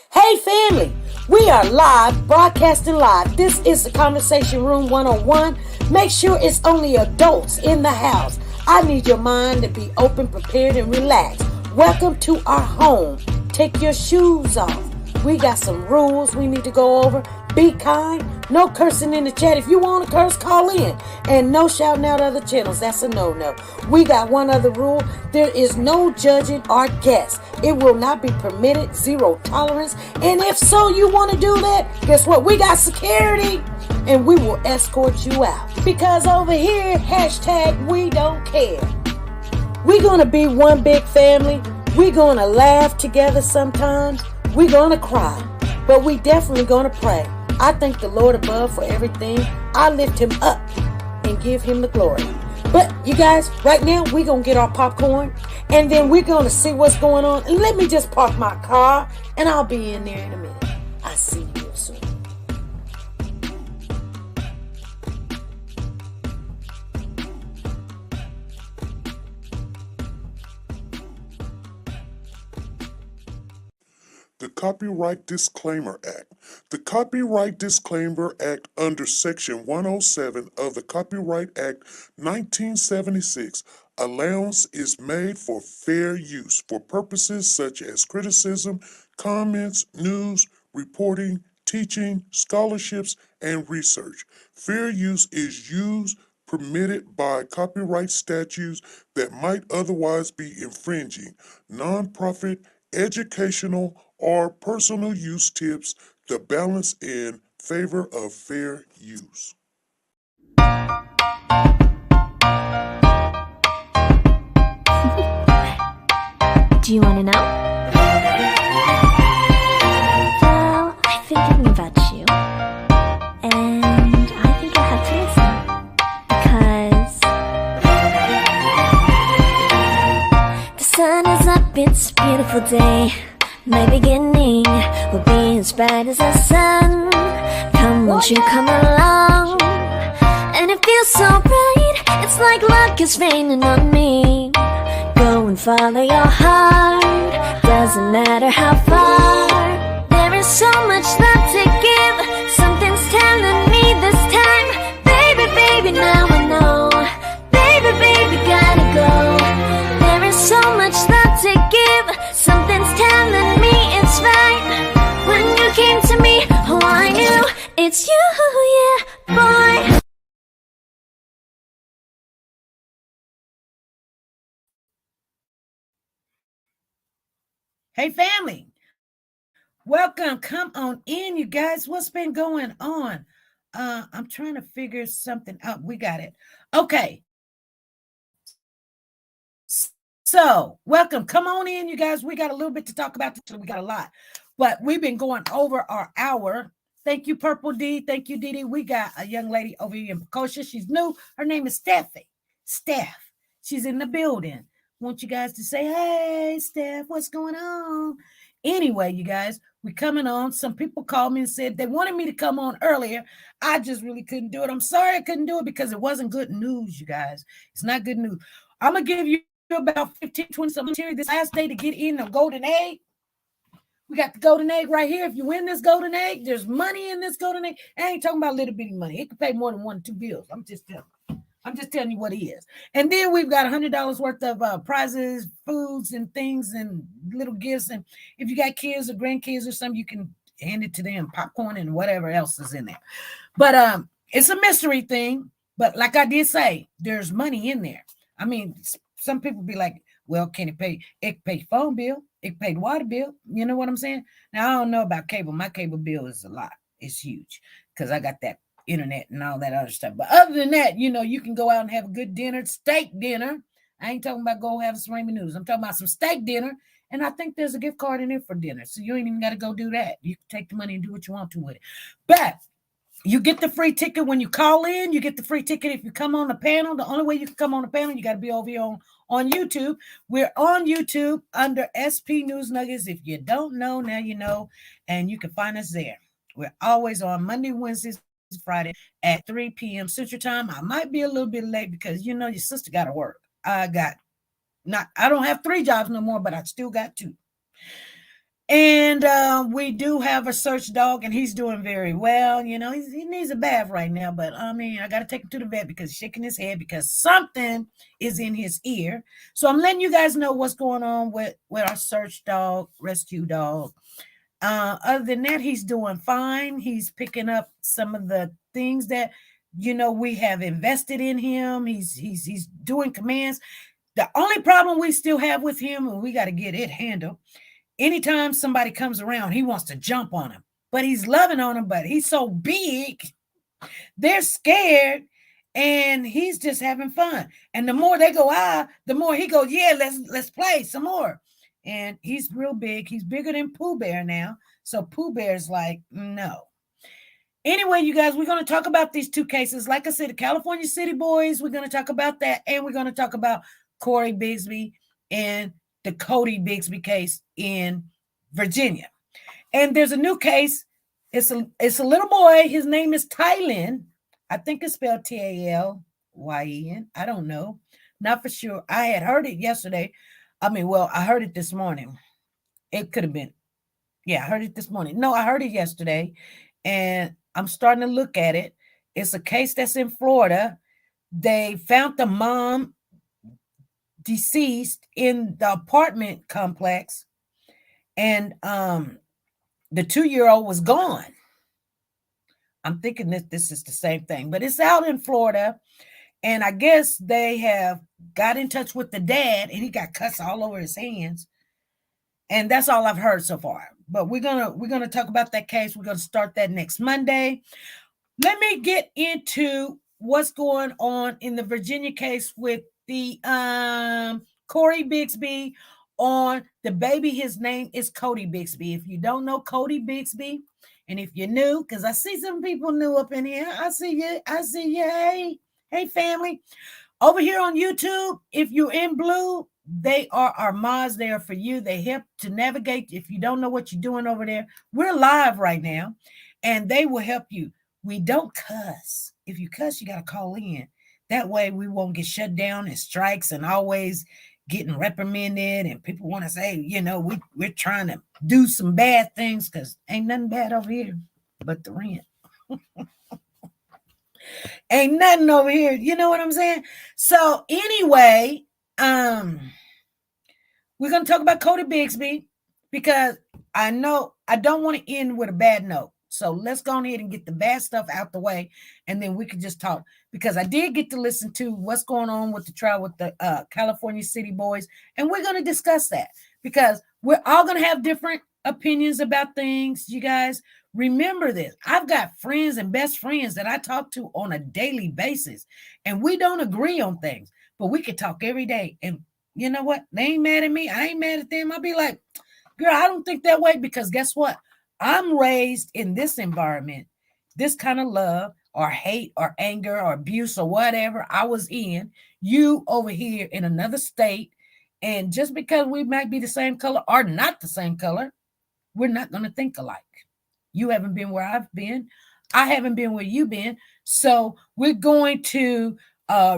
Hey family, we are live, broadcasting live. This is the Conversation Room 101. Make sure it's only adults in the house. I need your mind to be open, prepared, and relaxed. Welcome to our home. Take your shoes off. We got some rules we need to go over. Be kind. No cursing in the chat. If you want to curse, call in. And no shouting out other channels. That's a no-no. We got one other rule. There is no judging our guests. It will not be permitted. Zero tolerance. And if so, you want to do that, guess what? We got security. And we will escort you out. Because over here, hashtag we don't care. We're going to be one big family. We're going to laugh together sometimes. We're going to cry. But we definitely going to pray. I thank the Lord above for everything. I lift him up and give him the glory. But you guys, right now, we're going to get our popcorn. And then we're going to see what's going on. And let me just park my car. And I'll be in there in a minute. I'll see you real soon. The Copyright Disclaimer Act. The Copyright Disclaimer Act under Section 107 of the Copyright Act 1976, allowance is made for fair use for purposes such as criticism, comments, news, reporting, teaching, scholarships, and research. Fair use is used permitted by copyright statutes that might otherwise be infringing. Nonprofit, educational, or personal use tips the balance in favor of fair use. Do you want to know? Well, I've been thinking about you, and I think I have to listen, because the sun is up, it's a beautiful day. My beginning will be as bright as the sun. Come, won't you come along? And it feels so bright, it's like luck is raining on me. Go and follow your heart, doesn't matter how far. There is so much love to give, something's telling me this time. Baby, baby, now I know. Baby, baby, gotta go. There is so much love to give, something's telling me it's right. When you came to me, oh I knew it's you, yeah, boy. Hey family, welcome. Come on in, you guys. What's been going on? I'm trying to figure something out. We got it. Okay. So, welcome. Come on in, you guys. We got a little bit to talk about. We got a lot, but we've been going over our hour. Thank you, Purple D. Thank you, Dee Dee. We got a young lady over here in Precocious. She's new. Her name is Steffi. Steph. She's in the building. Want you guys to say, hey, Steph, what's going on? Anyway, you guys, we're coming on. Some people called me and said they wanted me to come on earlier. I just really couldn't do it. I'm sorry I couldn't do it because it wasn't good news, you guys. It's not good news. I'm going to give you about 15, 20 some material this last day to get in the golden egg. We got the golden egg right here. If you win this golden egg, there's money in this golden egg. I ain't talking about little bitty money. It could pay more than 1 or 2 bills. I'm just telling you what it is. And then we've got $100 worth of prizes, foods, and things, and little gifts. And if you got kids or grandkids or something, you can hand it to them, popcorn and whatever else is in there. But it's a mystery thing. But like I did say, there's money in there. I mean, some people be like, well, can it pay? It can pay phone bill. It can pay the water bill. You know what I'm saying? Now, I don't know about cable. My cable bill is a lot. It's huge because I got that internet and all that other stuff. But other than that, you know, you can go out and have a good dinner, steak dinner. I ain't talking about go have some ramen noodles. I'm talking about some steak dinner. And I think there's a gift card in there for dinner. So you ain't even got to go do that. You can take the money and do what you want to with it. But you get the free ticket when you call in. You get the free ticket if you come on the panel. The only way you can come on the panel, you got to be over here on YouTube. We're on YouTube under SP News Nuggets. If you don't know, now you know. And you can find us there. We're always on Monday, Wednesdays, Friday at 3 p.m. Central Time. I might be a little bit late because, you know, your sister got to work. I don't have 3 jobs no more, but I still got 2. And we do have a search dog, and he's doing very well. You know, he needs a bath right now, but I mean, I got to take him to the vet because he's shaking his head because something is in his ear. So I'm letting you guys know what's going on with our search dog, rescue dog. Other than that, he's doing fine. He's picking up some of the things that, you know, we have invested in him. He's doing commands. The only problem we still have with him, and we got to get it handled. Anytime somebody comes around, he wants to jump on him, but he's loving on him, but he's so big, they're scared, and he's just having fun. And the more they go, the more he goes, yeah, let's play some more. And he's real big. He's bigger than Pooh Bear now. So Pooh Bear's like, no. Anyway, you guys, we're going to talk about these two cases. Like I said, the California City Boys, we're going to talk about that. And we're going to talk about Cory Bigsby and the Cory Bigsby case in Virginia. And there's a new case. It's a little boy. His name is Tylin. I think it's spelled Talyn. I don't know. Not for sure. I had heard it yesterday. I heard it this morning. It could have been. Yeah, I heard it this morning. No, I heard it yesterday. And I'm starting to look at it. It's a case that's in Florida. They found the mom deceased in the apartment complex, and the 2-year-old was gone. I'm thinking that this is the same thing, but it's out in Florida, and I guess they have got in touch with the dad, and he got cuts all over his hands, and that's all I've heard so far. But we're gonna talk about that case. We're gonna start that next Monday. Let me get into what's going on in the Virginia case with the Cory Bigsby on the baby. His name is Cory Bigsby. If you don't know Cory Bigsby, and if you're new, because I see some people new up in here. I see you. Hey, family. Over here on YouTube, if you're in blue, they are our mods. They are for you. They help to navigate. If you don't know what you're doing over there, we're live right now, and they will help you. We don't cuss. If you cuss, you got to call in. That way we won't get shut down and strikes and always getting reprimanded. And people want to say, you know, we're trying to do some bad things because ain't nothing bad over here but the rent. Ain't nothing over here. You know what I'm saying? So anyway, we're going to talk about Cory Bigsby because I know I don't want to end with a bad note. So let's go ahead and get the bad stuff out the way, and then we can just talk. Because I did get to listen to what's going on with the trial with the California City Boys, and we're going to discuss that because we're all going to have different opinions about things. You guys remember this. I've got friends and best friends that I talk to on a daily basis, and we don't agree on things, but we can talk every day. And you know what? They ain't mad at me. I ain't mad at them. I'll be like, girl, I don't think that way because guess what? I'm raised in this environment, this kind of love or hate or anger or abuse or whatever I was in, you over here in another state. And just because we might be the same color or not the same color, we're not going to think alike. You haven't been where I've been. I haven't been where you've been. So we're going to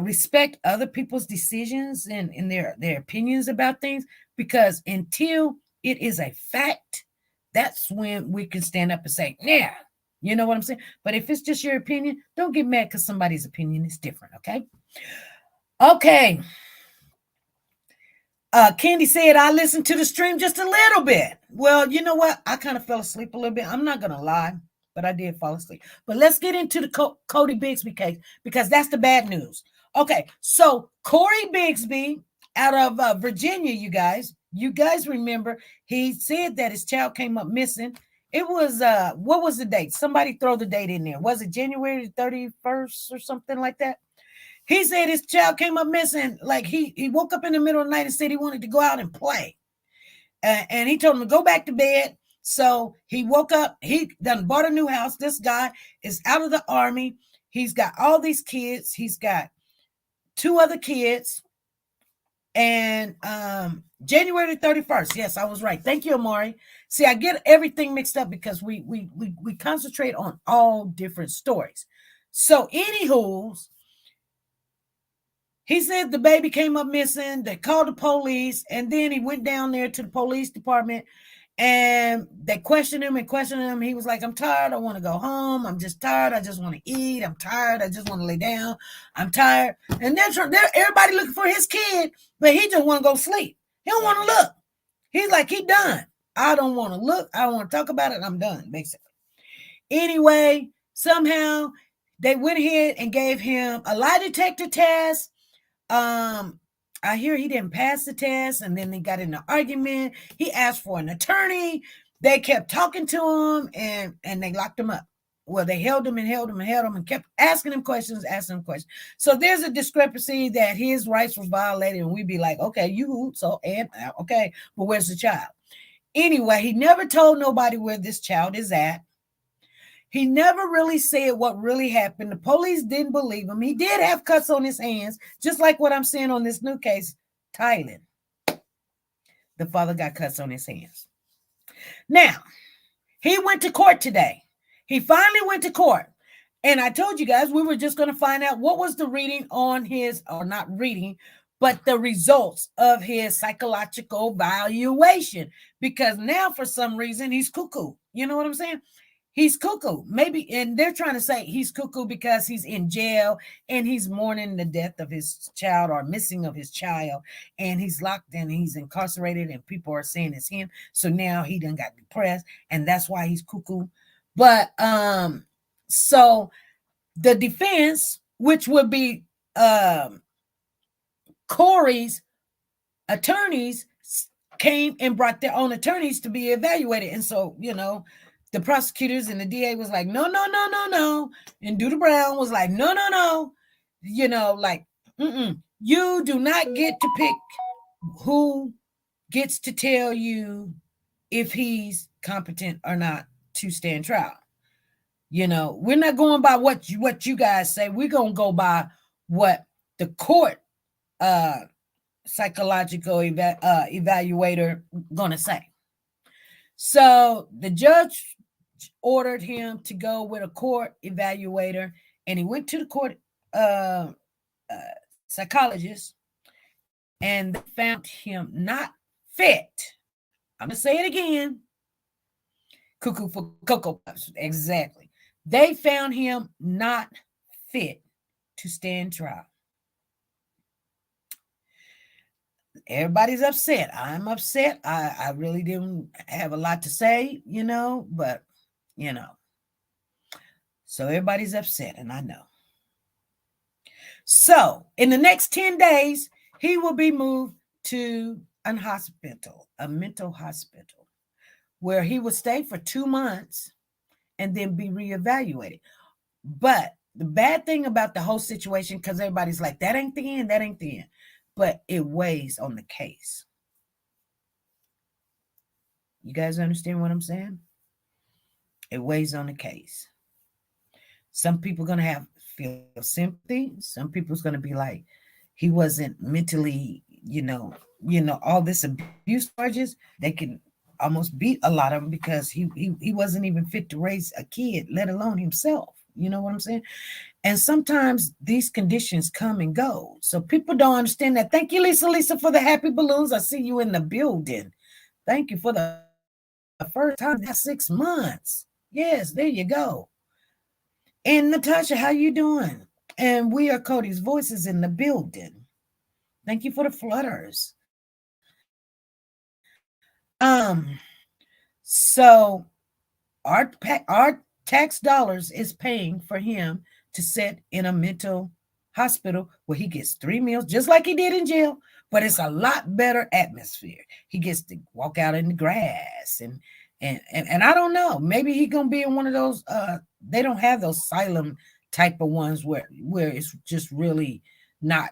respect other people's decisions and their opinions about things, because until it is a fact, that's when we can stand up and say, yeah, you know what I'm saying? But if it's just your opinion, don't get mad because somebody's opinion is different, okay? Okay. Candy said, I listened to the stream just a little bit. Well, you know what? I kind of fell asleep a little bit. I'm not going to lie, but I did fall asleep. But let's get into the Cory Bigsby case because that's the bad news. Okay, so Cory Bigsby out of Virginia, you guys remember, he said that his child came up missing. It was, what was the date? Somebody throw the date in there. Was it January 31st or something like that? He said his child came up missing. Like he woke up in the middle of the night and said he wanted to go out and play. And he told him to go back to bed. So he woke up. He done bought a new house. This guy is out of the army. He's got all these kids. He's got 2 other kids. And January 31st. Yes, I was right. Thank you, Amari. See, I get everything mixed up because we concentrate on all different stories. So, anywho's, he said the baby came up missing. They called the police, and then he went down there to the police department, And they questioned him and questioned him. He was like, I'm tired. I want to go home. I'm just tired. I just want to eat. I'm tired. I just want to lay down. I'm tired. And they're everybody looking for his kid, but he just want to go sleep. He don't want to look. He's like, he done. I don't want to look. I don't want to talk about it. I'm done, basically. Anyway, somehow they went ahead and gave him a lie detector test. I hear he didn't pass the test, and then they got in an argument. He asked for an attorney. They kept talking to him, and they locked him up. Well, they held him and kept asking him questions. So there's a discrepancy that his rights were violated, and we'd be like, okay, okay, but where's the child? Anyway, he never told nobody where this child is at. He never really said what really happened. The police didn't believe him. He did have cuts on his hands, just like what I'm saying on this new case, Thailand. The father got cuts on his hands. Now, he went to court today. He finally went to court. And I told you guys we were just going to find out what was the reading on his, or not reading, but the results of his psychological evaluation. Because now, for some reason, he's cuckoo. You know what I'm saying? He's cuckoo, maybe, and they're trying to say he's cuckoo because he's in jail and he's mourning the death of his child or missing of his child, and he's locked and he's incarcerated, and people are saying it's him. So now he done got depressed, and that's why he's cuckoo. But so the defense, which would be Cory's attorneys, came and brought their own attorneys to be evaluated, and so the prosecutors and the DA was like, no. And Duda Brown was like, no. You do not get to pick who gets to tell you if he's competent or not to stand trial. We're not going by what you guys say. We're going to go by what the court psychological evaluator going to say. So the judge ordered him to go with a court evaluator, and he went to the court psychologist, and they found him not fit. I'm going to say it again. Cuckoo for Cocoa Puffs. Exactly. They found him not fit to stand trial. Everybody's upset. I'm upset. I really didn't have a lot to say, but, so everybody's upset, and I know. So in the next 10 days, he will be moved to a mental hospital, where he will stay for 2 months and then be reevaluated. But the bad thing about the whole situation, because everybody's like, that ain't the end. But it weighs on the case. You guys understand what I'm saying? It weighs on the case. Some people are going to feel sympathy. Some people's going to be like, he wasn't mentally, all this abuse charges. They can almost beat a lot of them because he wasn't even fit to raise a kid, let alone himself. You know what I'm saying? And sometimes these conditions come and go. So people don't understand that. Thank you, Lisa, for the happy balloons. I see you in the building. Thank you for the first time in 6 months. Yes, there you go. And Natasha, how you doing? And we are Cody's Voices in the building. Thank you for the flutters. So our tax dollars is paying for him to sit in a mental hospital where he gets 3 meals, just like he did in jail, but it's a lot better atmosphere. He gets to walk out in the grass and I don't know, maybe he gonna be in one of those. They don't have those asylum type of ones where it's just really not,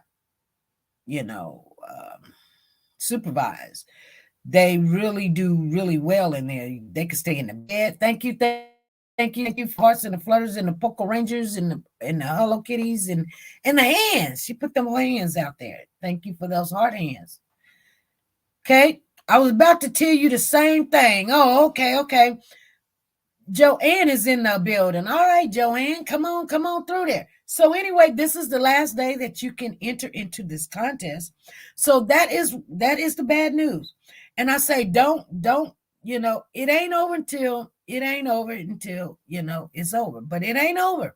supervised. They really do really well in there. They can stay in the bed. Thank you for Hearts and the Flutters and the Poco Rangers and the Hello Kitties and the hands. She put them hands out there. Thank you for those heart hands. Okay, I was about to tell you the same thing. Oh, okay. Joanne is in the building. All right, Joanne, come on through there. So anyway, this is the last day that you can enter into this contest. So that is the bad news. And I say, don't, you know, it ain't over until you know it's over. But it ain't over.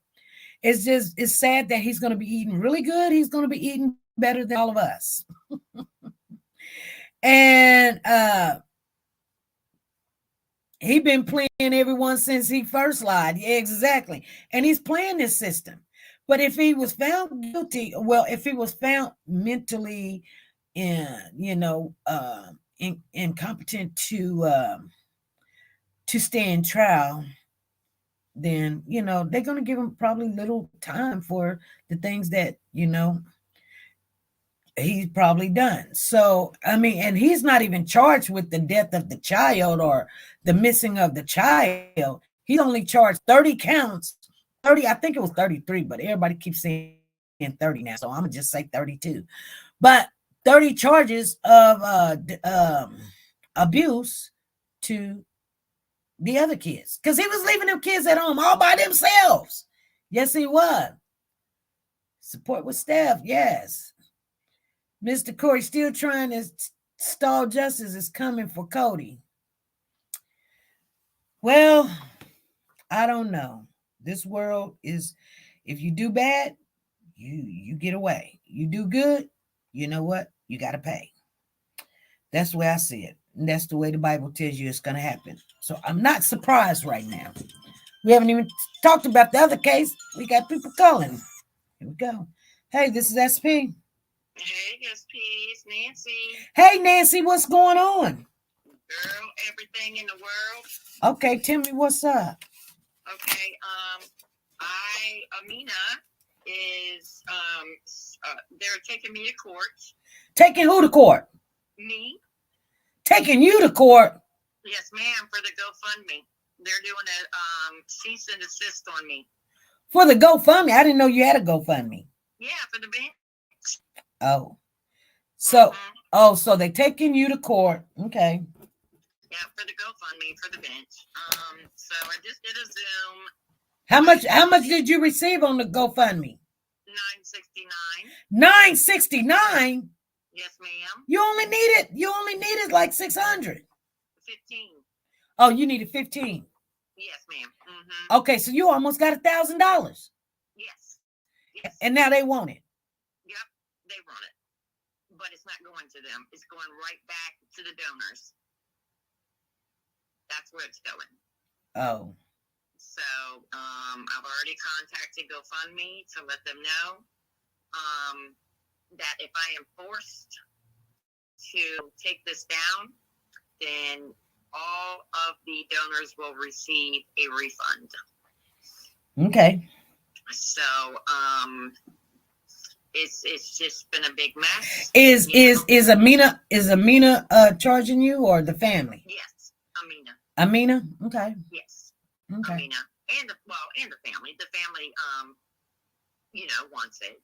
It's sad that he's going to be eating really good. He's going to be eating better than all of us. And he been playing everyone since he first lied. Yeah, exactly. And he's playing this system. But if he was found guilty, well, if he was found mentally, incompetent to stand trial, then they're going to give him probably little time for the things that he's probably done. So I mean, and he's not even charged with the death of the child or the missing of the child. He's only charged 30 counts. 30, I think it was 33, but everybody keeps saying 30 now, so I'm gonna just say 32. But 30 charges of abuse to the other kids, because he was leaving them kids at home all by themselves. Yes, he was. Support with staff, yes. Mr. Cory still trying to stall justice is coming for Cody. Well, I don't know. This world is, if you do bad, you get away. You do good, you know what? You got to pay. That's the way I see it. And that's the way the Bible tells you it's going to happen. So I'm not surprised right now. We haven't even talked about the other case. We got people calling. Here we go. Hey, this is SP. Hey, SP, it's Nancy. Hey, Nancy, what's going on? Girl, everything in the world. Okay, tell me what's up. Okay, Amina is, they're taking me to court. Taking who to court? Me? Taking you to court? Yes, ma'am, for the GoFundMe. They're doing a cease and desist on me. For the GoFundMe? I didn't know you had a GoFundMe. Yeah, for the bank. Oh. So, so they taking you to court. Okay. Yeah, for the GoFundMe for the bench. So I just did a Zoom. How much did you receive on the GoFundMe? $969. $969? Yes, ma'am. You only needed like 600. 15. Oh, you needed 15. Yes, ma'am. Mm-hmm. Okay, so you almost got $1,000. Yes. Yes. And now they want it. Yep, they want it. But it's not going to them. It's going right back to the donors. That's where it's going. Oh. So I've already contacted GoFundMe to let them know that if I am forced to take this down, then all of the donors will receive a refund. Okay. So it's just been a big mess. Is Amina charging you or the family? Yes, Amina. Amina? Okay. Yes. Okay. Amina. And the family. The family wants it.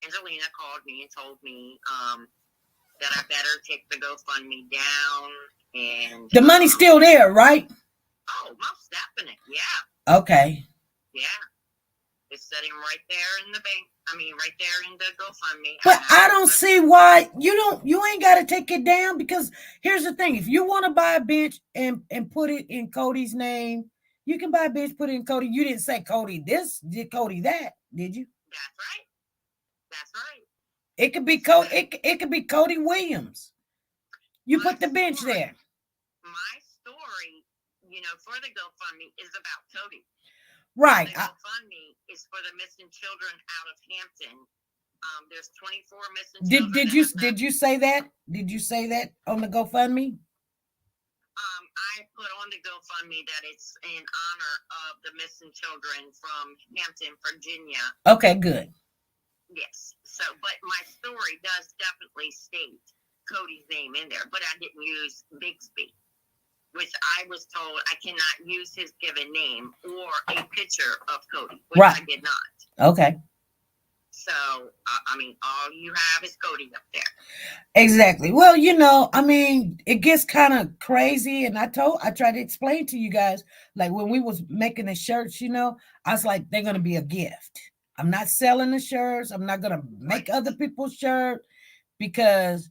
Angelina called me and told me that I better take the GoFundMe down, and The money's still there, right? Oh, most definite. Yeah. Okay. Yeah. It's sitting right there in the bank. I mean, right there in the GoFundMe. But I don't see why you ain't got to take it down, because here's the thing. If you want to buy a bench and put it in Cody's name, you can buy a bench, put it in Cody. You didn't say Cody this, did Cody that, did you? That's right. That's right. It could be Cody. It could be Cody Williams. You put the bench there. My story, for the GoFundMe is about Cody. Right. The GoFundMe is for the missing children out of Hampton. There's 24 missing children. Did you say that? Did you say that on the GoFundMe? I put on the GoFundMe that it's in honor of the missing children from Hampton, Virginia. Okay, good. Yes. So, but my story does definitely state Cody's name in there, but I didn't use Bigsby, which I was told I cannot use his given name or a picture of Cody, which right. I did not. Okay. So, I mean, all you have is Cody up there. Exactly. Well, I mean, it gets kind of crazy. And I tried to explain to you guys, like when we was making the shirts, I was like, they're going to be a gift. I'm not selling the shirts. I'm not going to make other people's shirt, because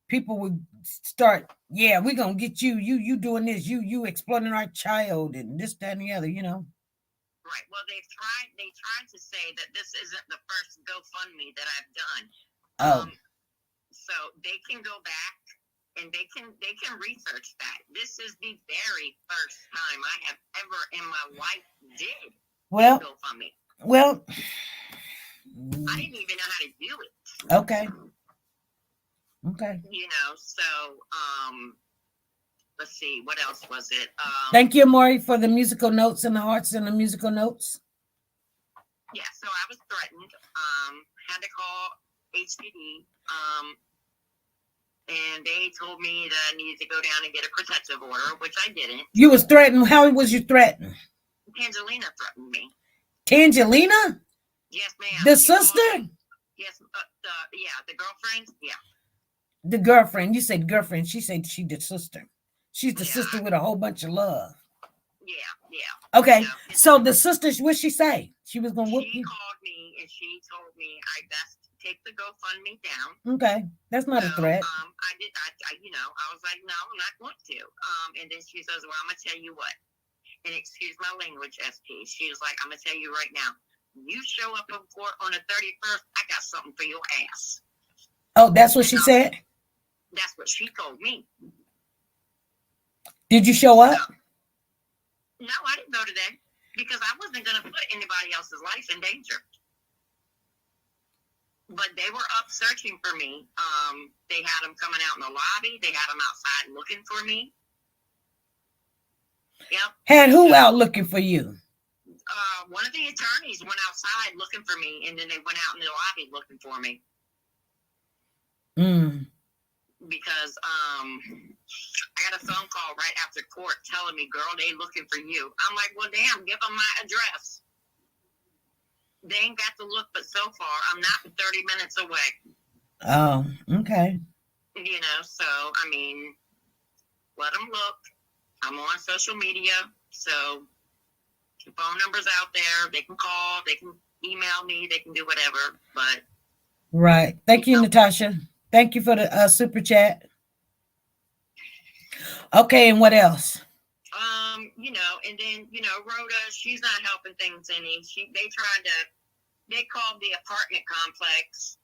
people would start, yeah, we're gonna get you, you doing this, you exploiting our child and this, that, and the other, you know. Right. Well, they tried to say that this isn't the first GoFundMe that I've done. Oh. So they can go back and they can research that. This is the very first time I have ever in my life did GoFundMe. Well, I didn't even know how to do it. Okay. You know, so let's see, what else was it? Thank you, Maury, for the musical notes and the hearts and the musical notes. Yeah, so I was threatened. Had to call HPD. And they told me that I needed to go down and get a protective order, which I didn't. You was threatened. How was you threatened? Tangelina threatened me. Tangelina? Yes, ma'am. The sister? Yes, the girlfriend. Yeah. The girlfriend. You said girlfriend. She said she the sister. She's the sister with a whole bunch of love. Yeah. Okay. You know, So the sister, what'd she say? She was gonna whoop you? She called me and she told me I best take the GoFundMe down. Okay, that's not a threat. I did. I was like, no, I'm not going to. And then she says, well, I'm gonna tell you what. And excuse my language, SP. She was like, I'm gonna tell you right now. You show up in court on the 31st. I got something for your ass. Oh, that's what she said. That's what she told me. Did you show up? No, I didn't go today because I wasn't gonna put anybody else's life in danger. But they were up searching for me. They had them coming out in the lobby. They had them outside looking for me. Yep. Had who out looking for you? One of the attorneys went outside looking for me, and then they went out in the lobby looking for me. Because I got a phone call right after court telling me, girl, they looking for you. I'm like, well, damn, give them my address. They ain't got to look, but so far, I'm not 30 minutes away. Oh, okay. You know, so, I mean, let them look. I'm on social media, so the phone number's out there. They can call, they can email me, they can do whatever, but... Right. Thank you, Natasha. Thank you for the super chat. Okay, and what else? You know, and then, you know, Rhoda, she's not helping things any. They called the apartment complex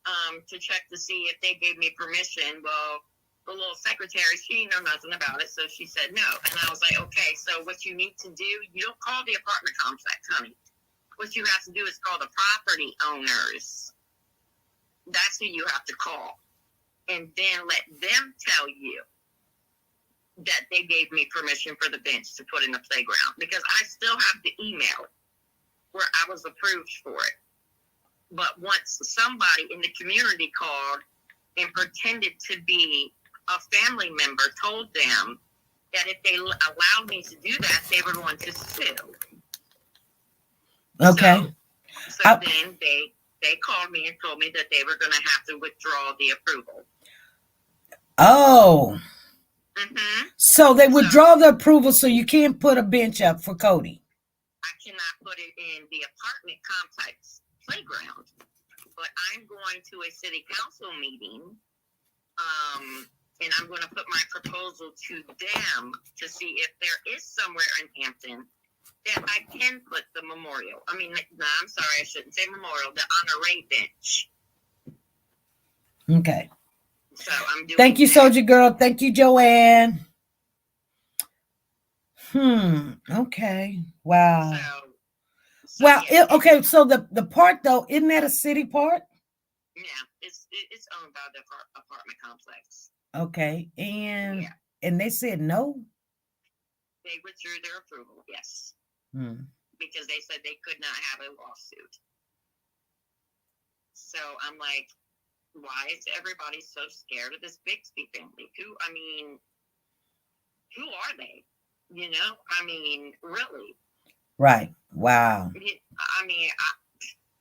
to check to see if they gave me permission. Well, the little secretary, she didn't know nothing about it, so she said no. And I was like, okay, so what you need to do, you don't call the apartment complex, honey. What you have to do is call the property owners. That's who you have to call. And then let them tell you that they gave me permission for the bench to put in the playground, because I still have the email where I was approved for it. But once somebody in the community called and pretended to be a family member, told them that if they allowed me to do that, they were going to sue. Okay. So then they called me and told me that they were going to have to withdraw the approval. Oh. So they withdraw the approval, so you can't put a bench up for Cody. I cannot put it in the apartment complex playground, but I'm going to a city council meeting, and I'm going to put my proposal to them to see if there is somewhere in Hampton that I can put the memorial. I mean, no, I'm sorry, I shouldn't say memorial, the honorary bench. Okay. So I'm doing Thank you, that. Soldier Girl. Thank you, Joanne. Okay. Wow. So yeah, okay. So the park though, isn't that a city park? Yeah, it's owned by the apartment complex. Okay, and they said no. They withdrew their approval. Yes, because they said they could not have a lawsuit. So I'm like, why is everybody so scared of this Bigsby family? Who are they? You know, I mean, really. Right. Wow. I mean,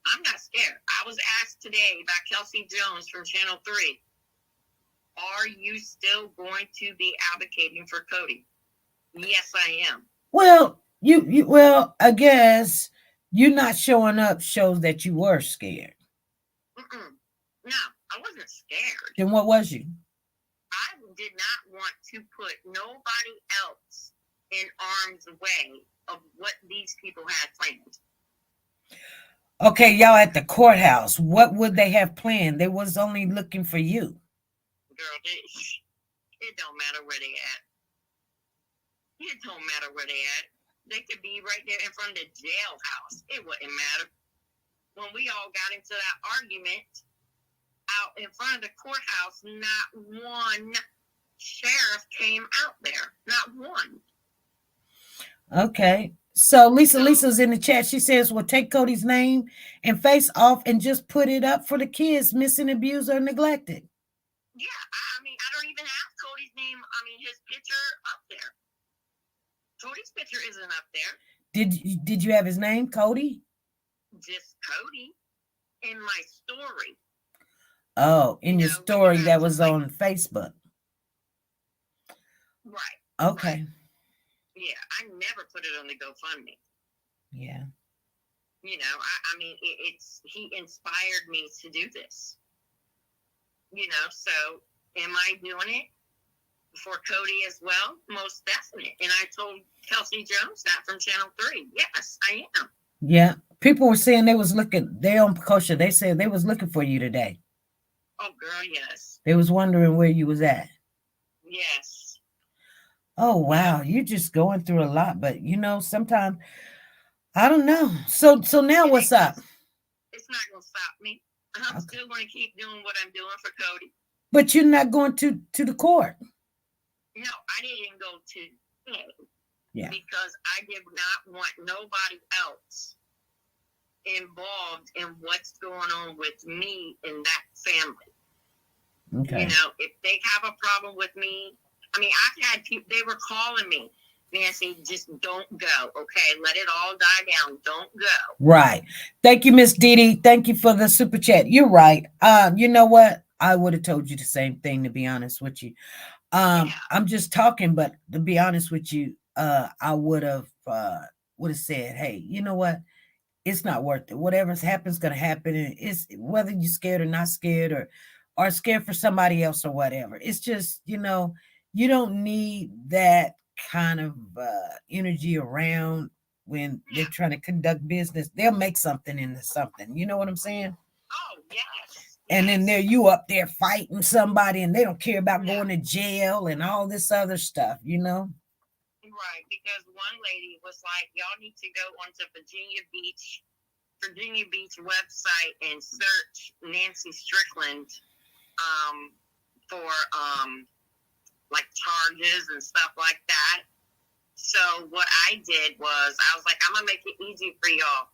I'm not scared. I was asked today by Kelsey Jones from Channel 3, are you still going to be advocating for Cody? Yes, I am. Well, well, I guess you not showing up shows that you were scared. No, I wasn't scared. Then what was you? did not want to put nobody else in harm's way of what these people had planned. Okay, y'all at the courthouse. What would they have planned? They was only looking for you. Girl, it don't matter where they at. It don't matter where they at. They could be right there in front of the jailhouse. It wouldn't matter. When we all got into that argument out in front of the courthouse, not one sheriff came out there. Not one. Okay. So Lisa's in the chat. She says, well, take Cody's name and face off and just put it up for the kids missing, abused, or neglected. Yeah, I mean, I don't even have Cody's name. I mean, his picture up there. Cody's picture isn't up there. Did you have his name, Cody? Just Cody in my story. Oh, in your story that was on Facebook. Right. Okay. Right. Yeah, I never put it on the GoFundMe. Yeah. You know, I mean, he inspired me to do this. You know, so am I doing it for Cody as well? Most definite. And I told Kelsey Jones that from Channel 3. Yes, I am. Yeah. People were saying they was looking, they on Precosha. They said they was looking for you today. Oh, girl, yes. They was wondering where you was at. Yes. Oh, wow. You're just going through a lot. But, you know, sometimes, I don't know. So now what's up? It's not going to stop me. I'm still going to keep doing what I'm doing for Cody. But you're not going to the court. No, I didn't go to Yeah. because I did not want nobody else involved in what's going on with me and that family. Okay. You know, if they have a problem with me, I mean, I've had people, they were calling me, Nancy, just don't go, okay? Let it all die down. Don't go. Right. Thank you, Miss Didi. Thank you for the super chat. You're right. You know what? I would have told you the same thing, to be honest with you. I'm just talking, but to be honest with you, I would have said, hey, you know what? It's not worth it. Whatever's happens gonna happen. And it's whether you're scared or not scared or scared for somebody else or whatever. It's just, you know, you don't need that kind of energy around when they're trying to conduct business. They'll make something into something. You know what I'm saying? Oh, yes. And then there you up there fighting somebody and they don't care about going to jail and all this other stuff, you know? Right, because one lady was like, y'all need to go onto Virginia Beach website and search Nancy Strickland for like charges and stuff like that. So what I did was I was like, I'm gonna make it easy for y'all.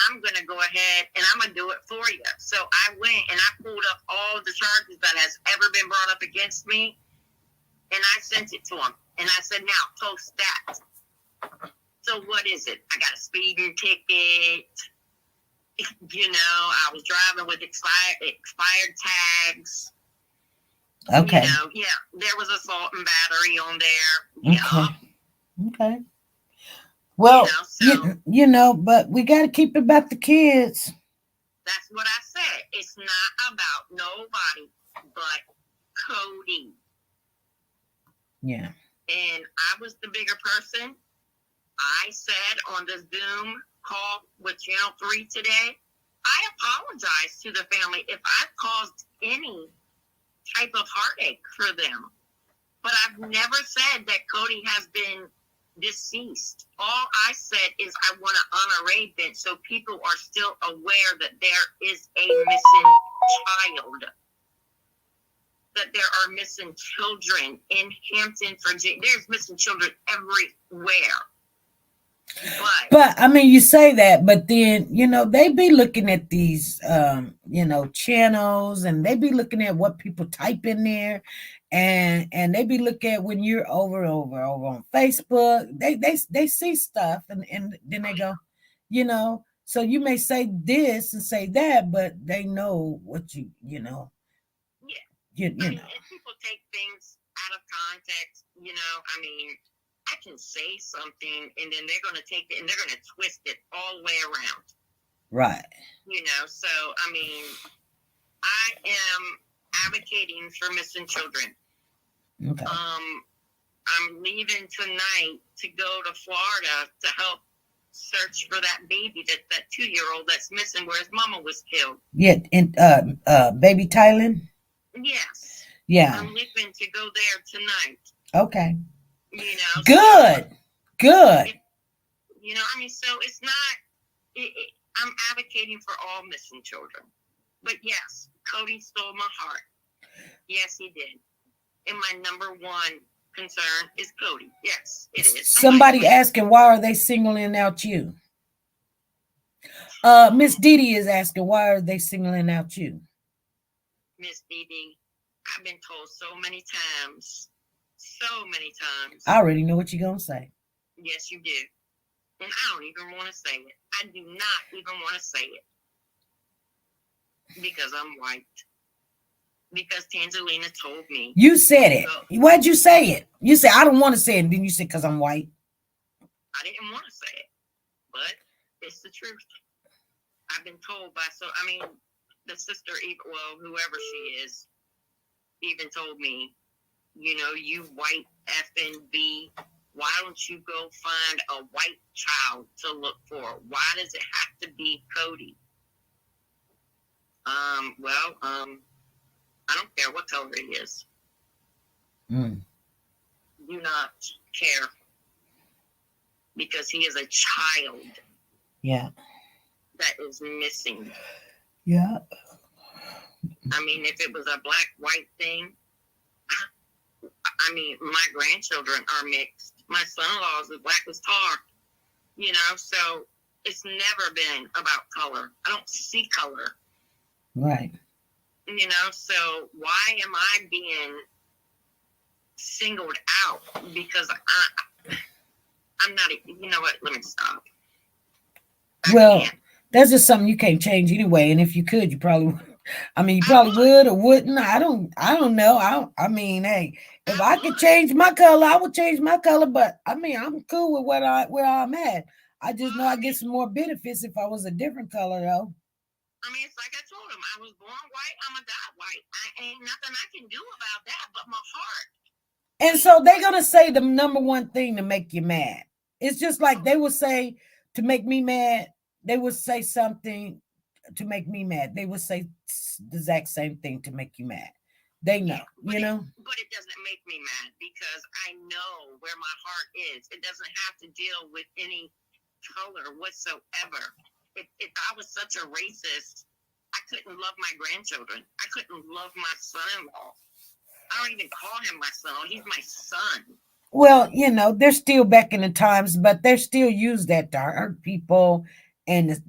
I'm gonna go ahead and I'm gonna do it for you. So I went and I pulled up all the charges that has ever been brought up against me, and I sent it to them. And I said, now post that. So what is it? I got a speeding ticket. You know, I was driving with expired tags. Okay. You know, yeah, there was assault and battery on there. Yeah. Okay. Well, you know, but we got to keep it about the kids. That's what I said. It's not about nobody but Cody. Yeah. And I was the bigger person. I said on the Zoom call with Channel 3 today, I apologize to the family if I've caused any type of heartache for them. But I've never said that Cody has been deceased. All I said is I want to honor a bench so people are still aware that there is a missing child. That there are missing children in Hampton, Virginia. There's missing children everywhere. But I mean, you say that, but then, you know, they be looking at these, you know, channels, and they be looking at what people type in there, and they be looking at when you're over on Facebook. They see stuff, and then they go, you know. So you may say this and say that, but they know what you know. Yeah. You know. And people take things out of context, you know. I mean, I can say something and then they're going to take it and they're going to twist it all the way around. Right. You know, so, I mean, I am advocating for missing children. Okay. I'm leaving tonight to go to Florida to help search for that baby, that 2-year-old that's missing, where his mama was killed. Yeah, in baby Thailand. Yes. Yeah. I'm leaving to go there tonight. Okay. You know. Good. So, Good. You know, I mean, so it's not. I'm advocating for all missing children, but yes, Cody stole my heart. Yes, he did. And my number one concern is Cody. Yes, it is. Somebody asking, why are they singling out you? Miss Didi is asking, why are they singling out you? Miss Didi, I've been told so many times. I already know what you're going to say. Yes, you do. And I don't even want to say it. I do not even want to say it. Because I'm white. Because Tangelina told me. You said it. Why'd you say it? You said, I don't want to say it. And then you said, because I'm white. I didn't want to say it. But it's the truth. I've been told by, the sister, well, whoever she is, even told me, you know, you white effing B, why don't you go find a white child to look for? Why does it have to be Cody? I don't care what color he is. Do not care. Because he is a child. Yeah. That is missing. Yeah. I mean, if it was a black-white thing, I mean, my grandchildren are mixed. My son-in-law is as black as tar. You know, so it's never been about color. I don't see color. Right. You know, so why am I being singled out? Because I'm not, you know what, let me stop. Well, that's just something you can't change anyway. And if you could, you probably would. I mean, you probably would or wouldn't. I don't know. I mean, hey, if I could change my color, I would change my color. But I mean, I'm cool with where I'm at. I just know I get some more benefits if I was a different color, though. I mean, it's like I told him, I was born white, I'm gonna die white. I ain't nothing I can do about that but my heart. And so they're gonna say the number one thing to make you mad. It's just like they would say to make me mad, they would say something to make me mad. They would say the exact same thing to make you mad. They know, you know. But it doesn't make me mad because I know where my heart is. It doesn't have to deal with any color whatsoever. If I was such a racist, I couldn't love my grandchildren. I couldn't love my son-in-law. I don't even call him my son. He's my son. Well, you know, they're still back in the times, but they're still use that to hurt people and to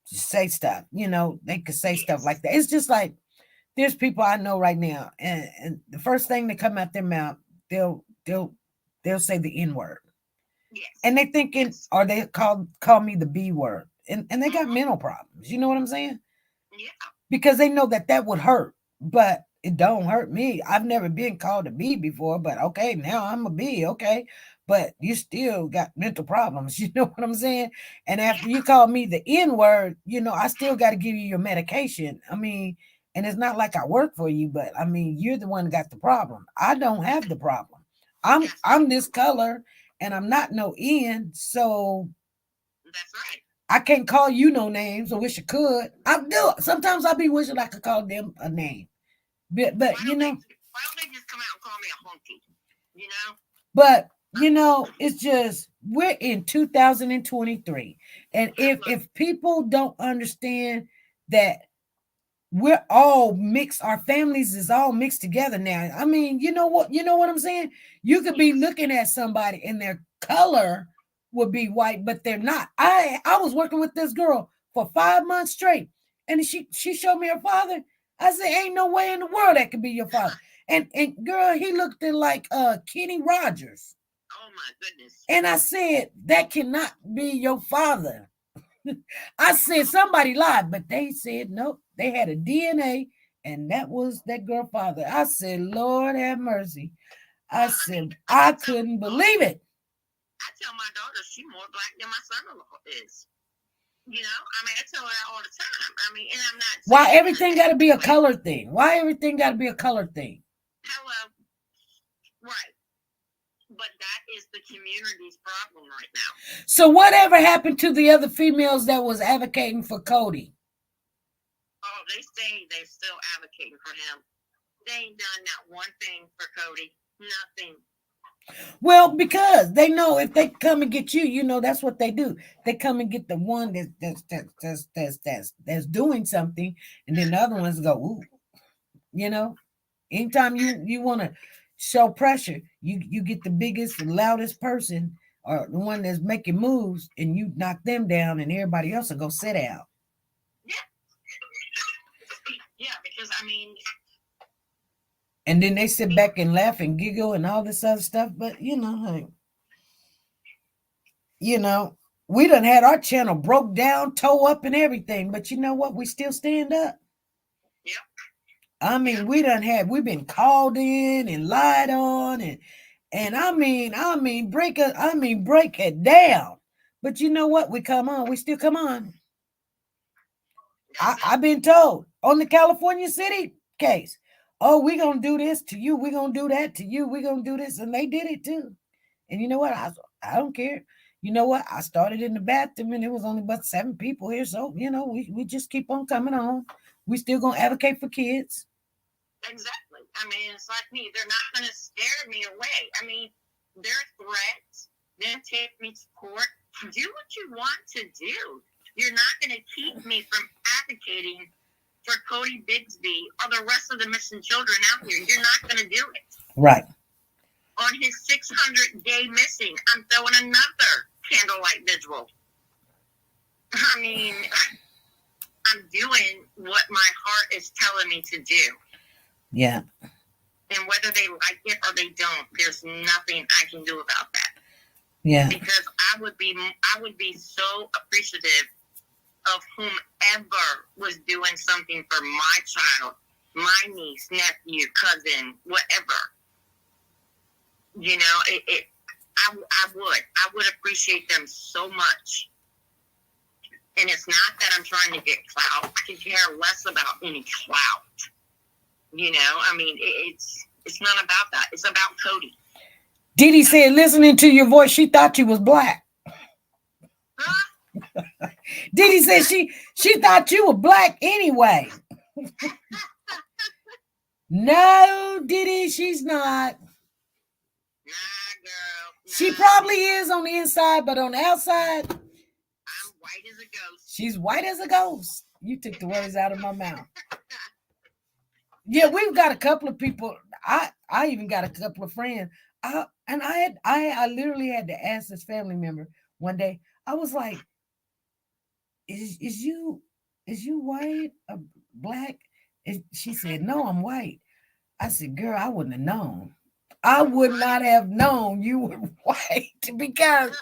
say stuff. You know, they could say stuff like that. It's just like there's people I know right now, and the first thing that come out their mouth, they'll say the N-word. Yes. And they thinking, or they call me the B word. And they got mental problems. You know what I'm saying? Yeah. Because they know that would hurt, but it don't hurt me. I've never been called a B before, but okay, now I'm a B, okay. But you still got mental problems. You know what I'm saying? And after you call me the N-word, you know, I still got to give you your medication. I mean, and it's not like I work for you, but I mean, you're the one that got the problem. I don't have the problem. I'm this color and I'm not no N, so that's right. I can't call you no names. I wish I could. I do. Sometimes I be wishing I could call them a name. But you know. Why don't they just come out and call me a honky? You know? But, you know, it's just, we're in 2023. And if people don't understand that we're all mixed, our families is all mixed together now. I mean, you know what I'm saying? You could be looking at somebody and their color would be white, but they're not. I was working with this girl for 5 months straight, and she showed me her father. I said, ain't no way in the world that could be your father. And girl, he looked like Kenny Rogers. Oh my goodness. And I said, that cannot be your father. I said somebody lied, but they said nope. They had a DNA, and that was that girl father. I said, Lord have mercy. I said, I couldn't believe it. I tell my daughter she's more black than my son-in-law is. You know, I mean, I tell her that all the time. I mean, and I'm not. Why everything got to be a color thing? Why everything got to be a color thing? Hello. Right. But that is the community's problem right now. So whatever happened to the other females that was advocating for Cody? Oh, they say they're still advocating for him. They ain't done not one thing for Cody. Nothing. Well, because they know if they come and get you, you know that's what they do. They come and get the one that's doing something, and then the other ones go, ooh, you know. Anytime you want to show pressure, you get the biggest, the loudest person or the one that's making moves, and you knock them down, and everybody else will go sit down. Yeah, because I mean, and then they sit back and laugh and giggle and all this other stuff. But you know, like, we done had our channel broke down, toe up, and everything. But you know what? We still stand up. Yeah. I mean, we've been called in and lied on, and I mean, break it down. But you know what? We still come on. I've been told on the California City case, oh, we're gonna do this to you, we're gonna do that to you, we're gonna do this, and they did it too. And you know what? I don't care. You know what? I started in the bathroom and it was only but 7 people here. So, we just keep on coming on. We still gonna advocate for kids. Exactly. I mean, it's like me. They're not going to scare me away. I mean, their threats, then take me to court. Do what you want to do. You're not going to keep me from advocating for Cory Bigsby or the rest of the missing children out here. You're not going to do it. Right. On his 600-day missing, I'm throwing another candlelight vigil. I mean, I'm doing what my heart is telling me to do. Yeah. And whether they like it or they don't, there's nothing I can do about that. Yeah. Because I would be so appreciative of whomever was doing something for my child, my niece, nephew, cousin, whatever. I would appreciate them so much. And it's not that I'm trying to get clout. I can care less about any clout. I mean, it's not about that. It's about Cody. Didi said, listening to your voice, she thought you was black. Huh? Didi said she thought you were black anyway. No, Didi, she's not. Nah, girl. Nah. She probably is on the inside, but on the outside, I'm white as a ghost. She's white as a ghost. You took the words out of my mouth. Yeah, we've got a couple of people. I even got a couple of friends. I literally had to ask this family member one day. I was like, "Is you white or black?" And she said, "No, I'm white." I said, "Girl, I wouldn't have known. I would not have known you were white because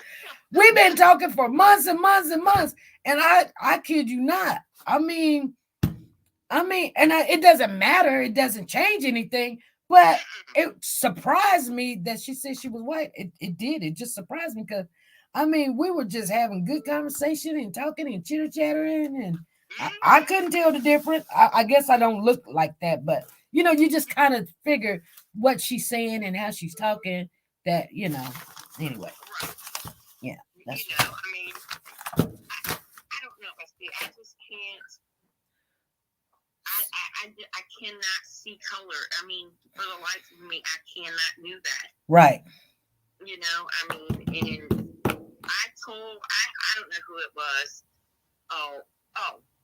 we've been talking for months and months and months, and I kid you not. I mean, it doesn't matter. It doesn't change anything. But it surprised me that she said she was white. It did. It just surprised me because, we were just having good conversation and talking and chitter-chattering, and I couldn't tell the difference. I guess I don't look like that, but, you just kind of figure what she's saying and how she's talking that, anyway. Yeah. I don't know. I just can't. I cannot see color. I mean, for the life of me, I cannot do that. Right. And I don't know who it was. Oh,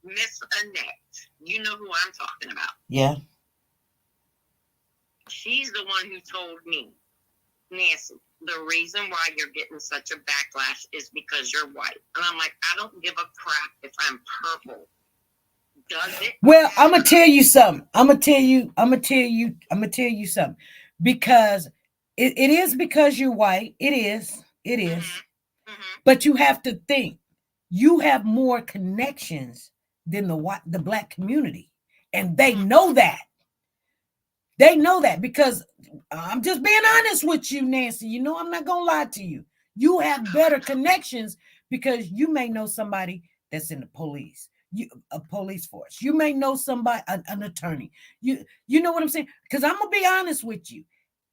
Miss Annette. You know who I'm talking about. Yeah. She's the one who told me, Nancy, the reason why you're getting such a backlash is because you're white. And I'm like, I don't give a crap if I'm purple. Does it? Well, I'm gonna tell you something. I'm gonna tell you something. Because it is because you're white. It is. Mm-hmm. But you have to think. You have more connections than the black community, and they know that. They know that because I'm just being honest with you, Nancy. I'm not gonna lie to you. You have better connections because you may know somebody that's in the police. A police force. You may know somebody, an attorney. You know what I'm saying? Because I'm gonna be honest with you.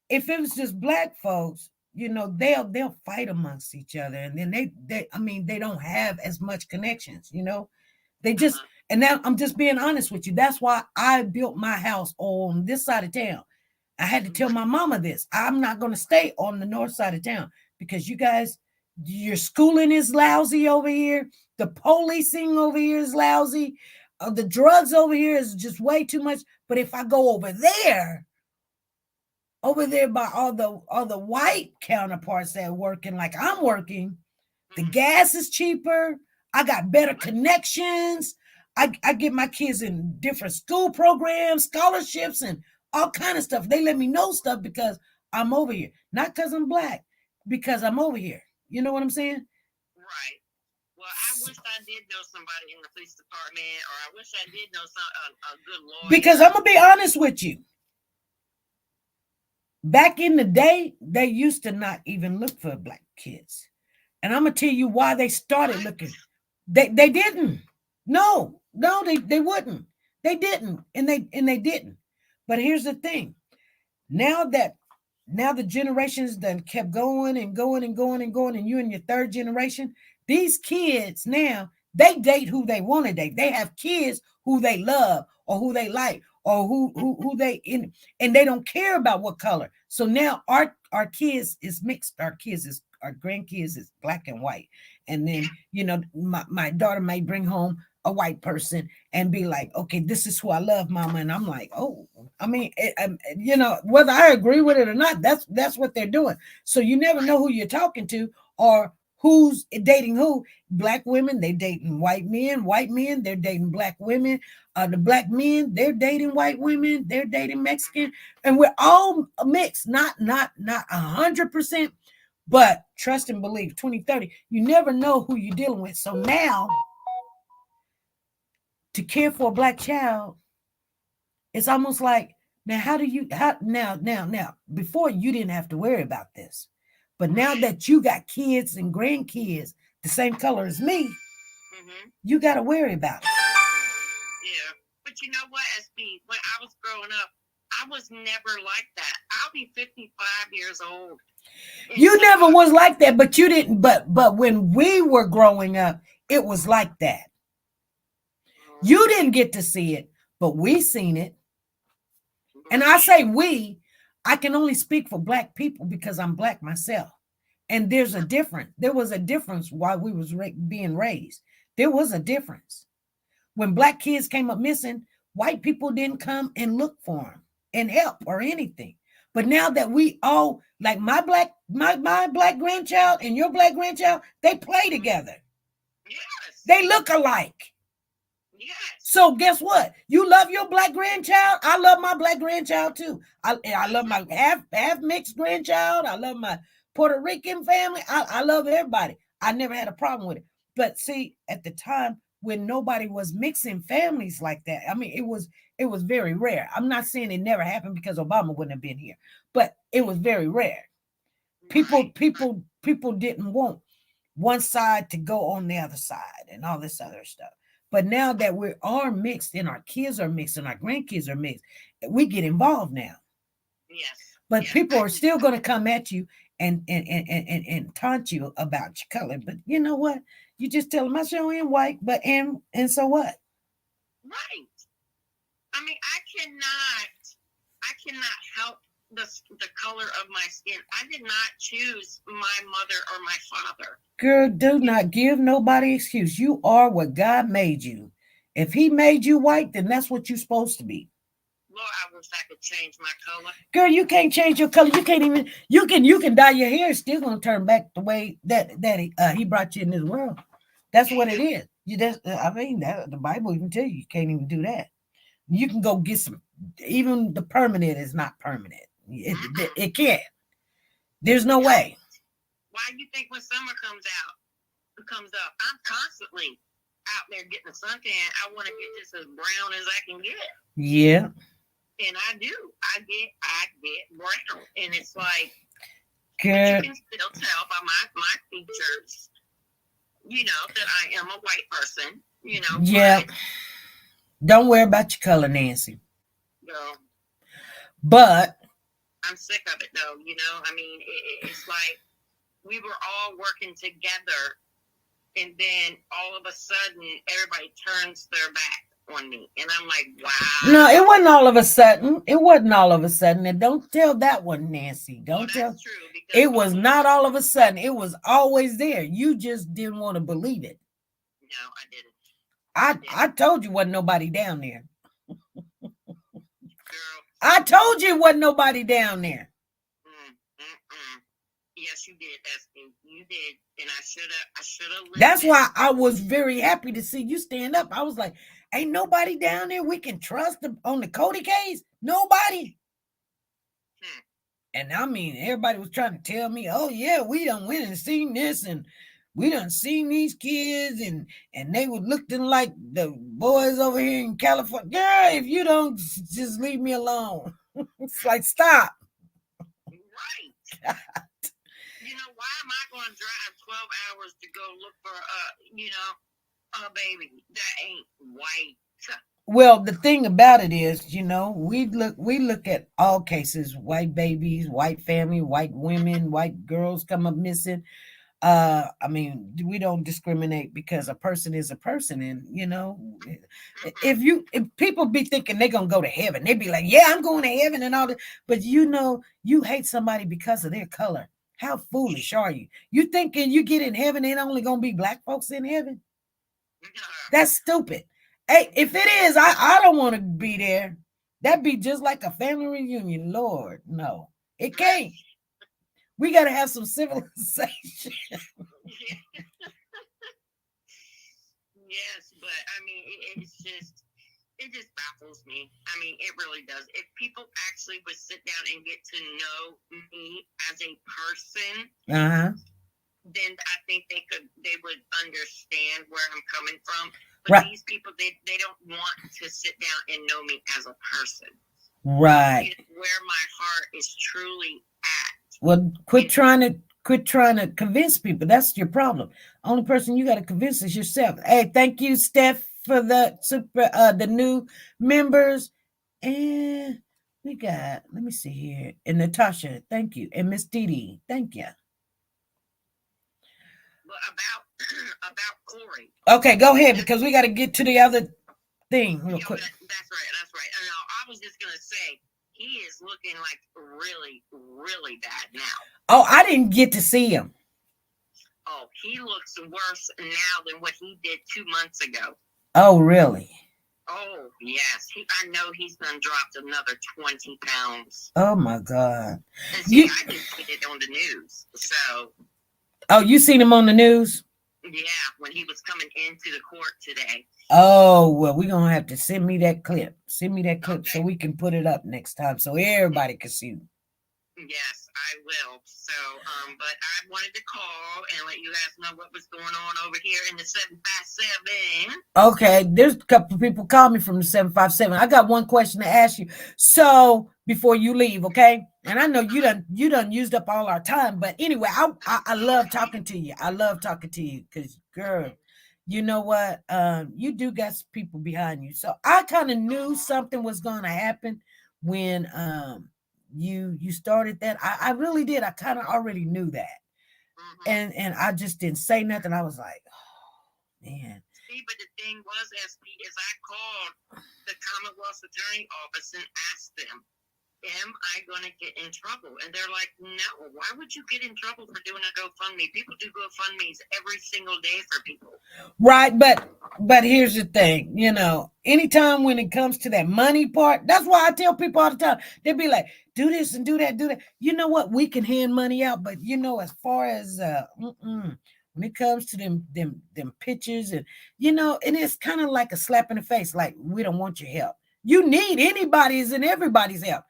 if it was just black folks, they'll fight amongst each other, and then they don't have as much connections. They just, and now I'm just being honest with you. That's why I built my house on this side of town. I had to tell my mama this. I'm not going to stay on the north side of town because you guys, your schooling is lousy over here. The policing over here is lousy. The drugs over here is just way too much. But if I go over there by all the white counterparts that are working like I'm working, the gas is cheaper. I got better connections. I get my kids in different school programs, scholarships, and all kind of stuff. They let me know stuff because I'm over here. Not because I'm black, because I'm over here. You know what I'm saying? Right. Well, I wish I did know somebody in the police department, or I wish I did know a good lawyer. Because I'm going to be honest with you. Back in the day, they used to not even look for black kids. And I'm going to tell you why they started looking. They didn't. No, they wouldn't. They didn't. And they didn't. But here's the thing. Now the generations that kept going and going and going and going, and you're in your third generation, these kids now, they date who they want to date. They have kids who they love or who they like or who they in, and they don't care about what color. So now our kids is mixed. Our grandkids is black and white. And then, my daughter may bring home a white person and be like, okay, this is who I love, mama. And I'm like, oh, I mean, whether I agree with it or not, that's what they're doing. So you never know who you're talking to or who's dating who. Black women, they dating white men. White men, they're dating black women. The black men, they're dating white women. They're dating Mexican. And we're all mixed, not 100%, but trust and believe, 2030, you never know who you're dealing with. So now, to care for a black child, it's almost like, now now, before you didn't have to worry about this. But now that you got kids and grandkids the same color as me, you got to worry about it. Yeah. But you know what, SB, when I was growing up, I was never like that. I'll be 55 years old. You never was like that, but you didn't. But when we were growing up, it was like that. You didn't get to see it, but we seen it. And I say we, I can only speak for black people because I'm black myself. And there's a difference. There was a difference while we was being raised. There was a difference. When black kids came up missing, white people didn't come and look for them and help or anything. But now that we all, like my black grandchild and your black grandchild, they play together. Yes. They look alike. Yes. So guess what? You love your black grandchild. I love my black grandchild too. I love my half mixed grandchild. I love my Puerto Rican family. I love everybody. I never had a problem with it. But see, at the time when nobody was mixing families like that, I mean, it was very rare. I'm not saying it never happened because Obama wouldn't have been here, but it was very rare. People didn't want one side to go on the other side and all this other stuff. But now that we are mixed and our kids are mixed and our grandkids are mixed, we get involved now. Yes. But yes. people are still going to come at you and taunt you about your color. But you know what? You just tell them I show am white, but and so what? Right. I mean, I cannot help the color of my skin. I did not choose my mother or my father. Girl, do not give nobody excuse. You are what God made you. If he made you white, then that's what you're supposed to be. Lord, I wish I could change my color. Girl, you can't change your color. You can't even, you can dye your hair. It's still going to turn back the way that he brought you in this world. That's what it is. The Bible even tell you can't even do that. You can go get some, even the permanent is not permanent. It can't. There's no way. Why do you think when summer comes up, I'm constantly out there getting a suntan? I want to get this as brown as I can get. Yeah. And I do. I get brown. And it's like, Girl. You can still tell by my features, that I am a white person, Yeah. Don't worry about your color, Nancy. No. But I'm sick of it, though. You know, I mean, it's like we were all working together, and then all of a sudden, everybody turns their back on me, and I'm like, wow. No, it wasn't all of a sudden. It wasn't all of a sudden. And don't tell that one, Nancy. Well, Don't tell. that's true. Because It was not all of a sudden. It was always there. You just didn't want to believe it. No, I didn't. I told you wasn't nobody down there. Girl. I told you wasn't nobody down there. Yes, you did, Esty. You did, and I should have. That's why I was very happy to see you stand up. I was like, ain't nobody down there we can trust on the Cody case? Nobody. And I mean, everybody was trying to tell me, oh yeah, we done went and seen this, and we done seen these kids, and they were looking like the boys over here in California. Girl, if you don't just leave me alone. It's like, stop. Right. You know, why am I going to drive 12 hours to go look for a baby that ain't white? Well, the thing about it is, you know, we look at all cases: white babies, white family, white women, white girls come up missing. I mean, we don't discriminate because a person is a person, and you know, if people be thinking they're gonna go to heaven, they be like, yeah, I'm going to heaven and all that, but you know, you hate somebody because of their color. How foolish are you? You thinking you get in heaven, ain't only gonna be black folks in heaven? That's stupid. Hey, if it is, I don't want to be there. That'd be just like a family reunion. Lord, no, it can't. We got to have some civilization. Yes, but I mean, it just baffles me. I mean, it really does. If people actually would sit down and get to know me as a person, then I think they would understand where I'm coming from. But these people, they don't want to sit down and know me as a person. Right. Where my heart is truly at. Well, quit trying to convince people. That's your problem. Only person you got to convince is yourself. Hey, thank you, Steph, for the new members. And we got, let me see here. And Natasha, thank you. And Miss Dee, thank you. Well, about Cory. Okay, go ahead, because we got to get to the other thing real quick. That's right. I was just gonna say, he is looking like really, really bad now. Oh, I didn't get to see him. Oh, he looks worse now than what he did 2 months ago. Oh, really? Oh, yes. I know he's done dropped another 20 pounds. Oh, my God. And see, I just seen it on the news. So. Oh, you seen him on the news? Yeah, when he was coming into the court today. Oh, well, we're going to have to send me that clip. Send me that clip, okay, so we can put it up next time so everybody can see. Yes, I will. So, but I wanted to call and let you guys know what was going on over here in the 757. Okay, there's a couple of people call me from the 757. I got one question to ask you. So, before you leave, okay? And I know you done used up all our time, but anyway, I love talking to you. I love talking to you because, girl, you know what? You do got people behind you. So I kind of knew something was going to happen when you started that. I really did. I kind of already knew that. And I just didn't say nothing. I was like, oh, man. See, but the thing was, SP, is I called the Commonwealth's attorney office and asked them, am I going to get in trouble? And they're like, no, why would you get in trouble for doing a GoFundMe? People do GoFundMes every single day for people. Right, but here's the thing, you know, anytime when it comes to that money part, that's why I tell people all the time, they'll be like, do this and do that, do that. You know what? We can hand money out, but you know, as far as when it comes to them pictures, and you know, and it's kind of like a slap in the face, like, we don't want your help. You need anybody's and everybody's help.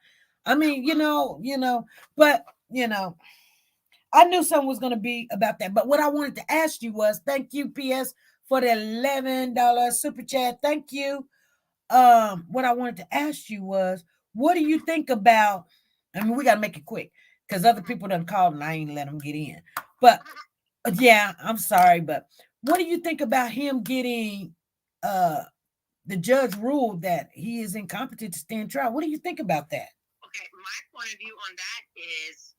I mean, you know, but, you know, I knew something was going to be about that. But what I wanted to ask you was, thank you, PS, for the $11 super chat. Thank you. What I wanted to ask you was, what do you think about, I mean, we got to make it quick because other people done called and I ain't let them get in. But, yeah, I'm sorry. But what do you think about him getting, the judge ruled that he is incompetent to stand trial? What do you think about that? Okay, my point of view on that is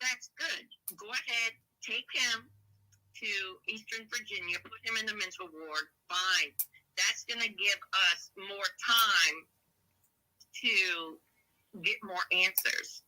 that's good. Go ahead, take him to Eastern Virginia, put him in the mental ward. Fine. That's going to give us more time to get more answers.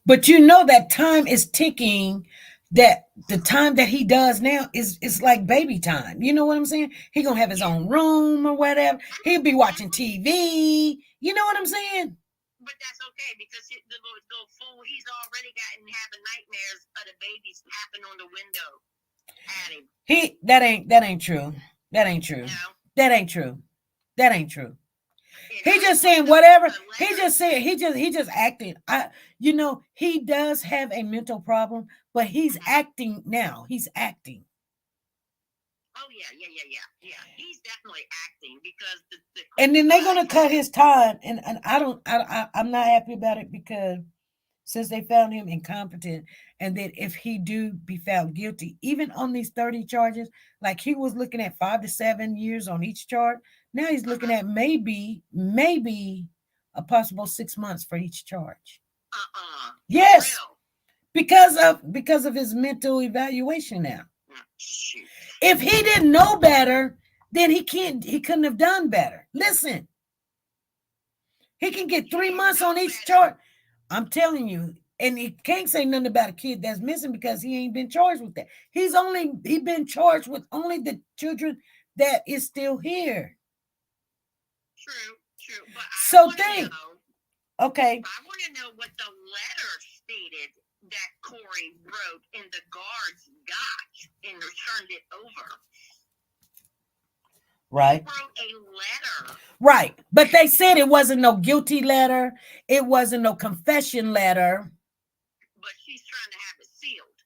But you know that time is ticking. That the time that he does now is like baby time. You know what I'm saying? He gonna have his own room or whatever. He'll be watching TV. You know what I'm saying? But that's okay because the little fool, he's already gotten having nightmares of the babies tapping on the window at him. That ain't true. That ain't true. No. That ain't true. That ain't true. And He just saying whatever. He just saying he just acting. He does have a mental problem, but he's acting now. He's acting. Oh yeah. He's definitely acting because the And then they're gonna cut his time, and I'm not happy about it because since they found him incompetent, and that if he do be found guilty, even on these 30 charges, like he was looking at 5 to 7 years on each charge. Now he's looking at maybe a possible 6 months for each charge. Yes, because of his mental evaluation now. Shoot. If he didn't know better, then he couldn't have done better. Listen, he can get 3 months on each charge. I'm telling you, and he can't say nothing about a kid that's missing because he ain't been charged with that. He been charged with only the children that is still here. True. But okay. I want to know what the letter stated that Cory wrote and the guards got and returned it over. Right. He wrote a letter. Right. But they said it wasn't no guilty letter. It wasn't no confession letter. But she's trying to have it sealed.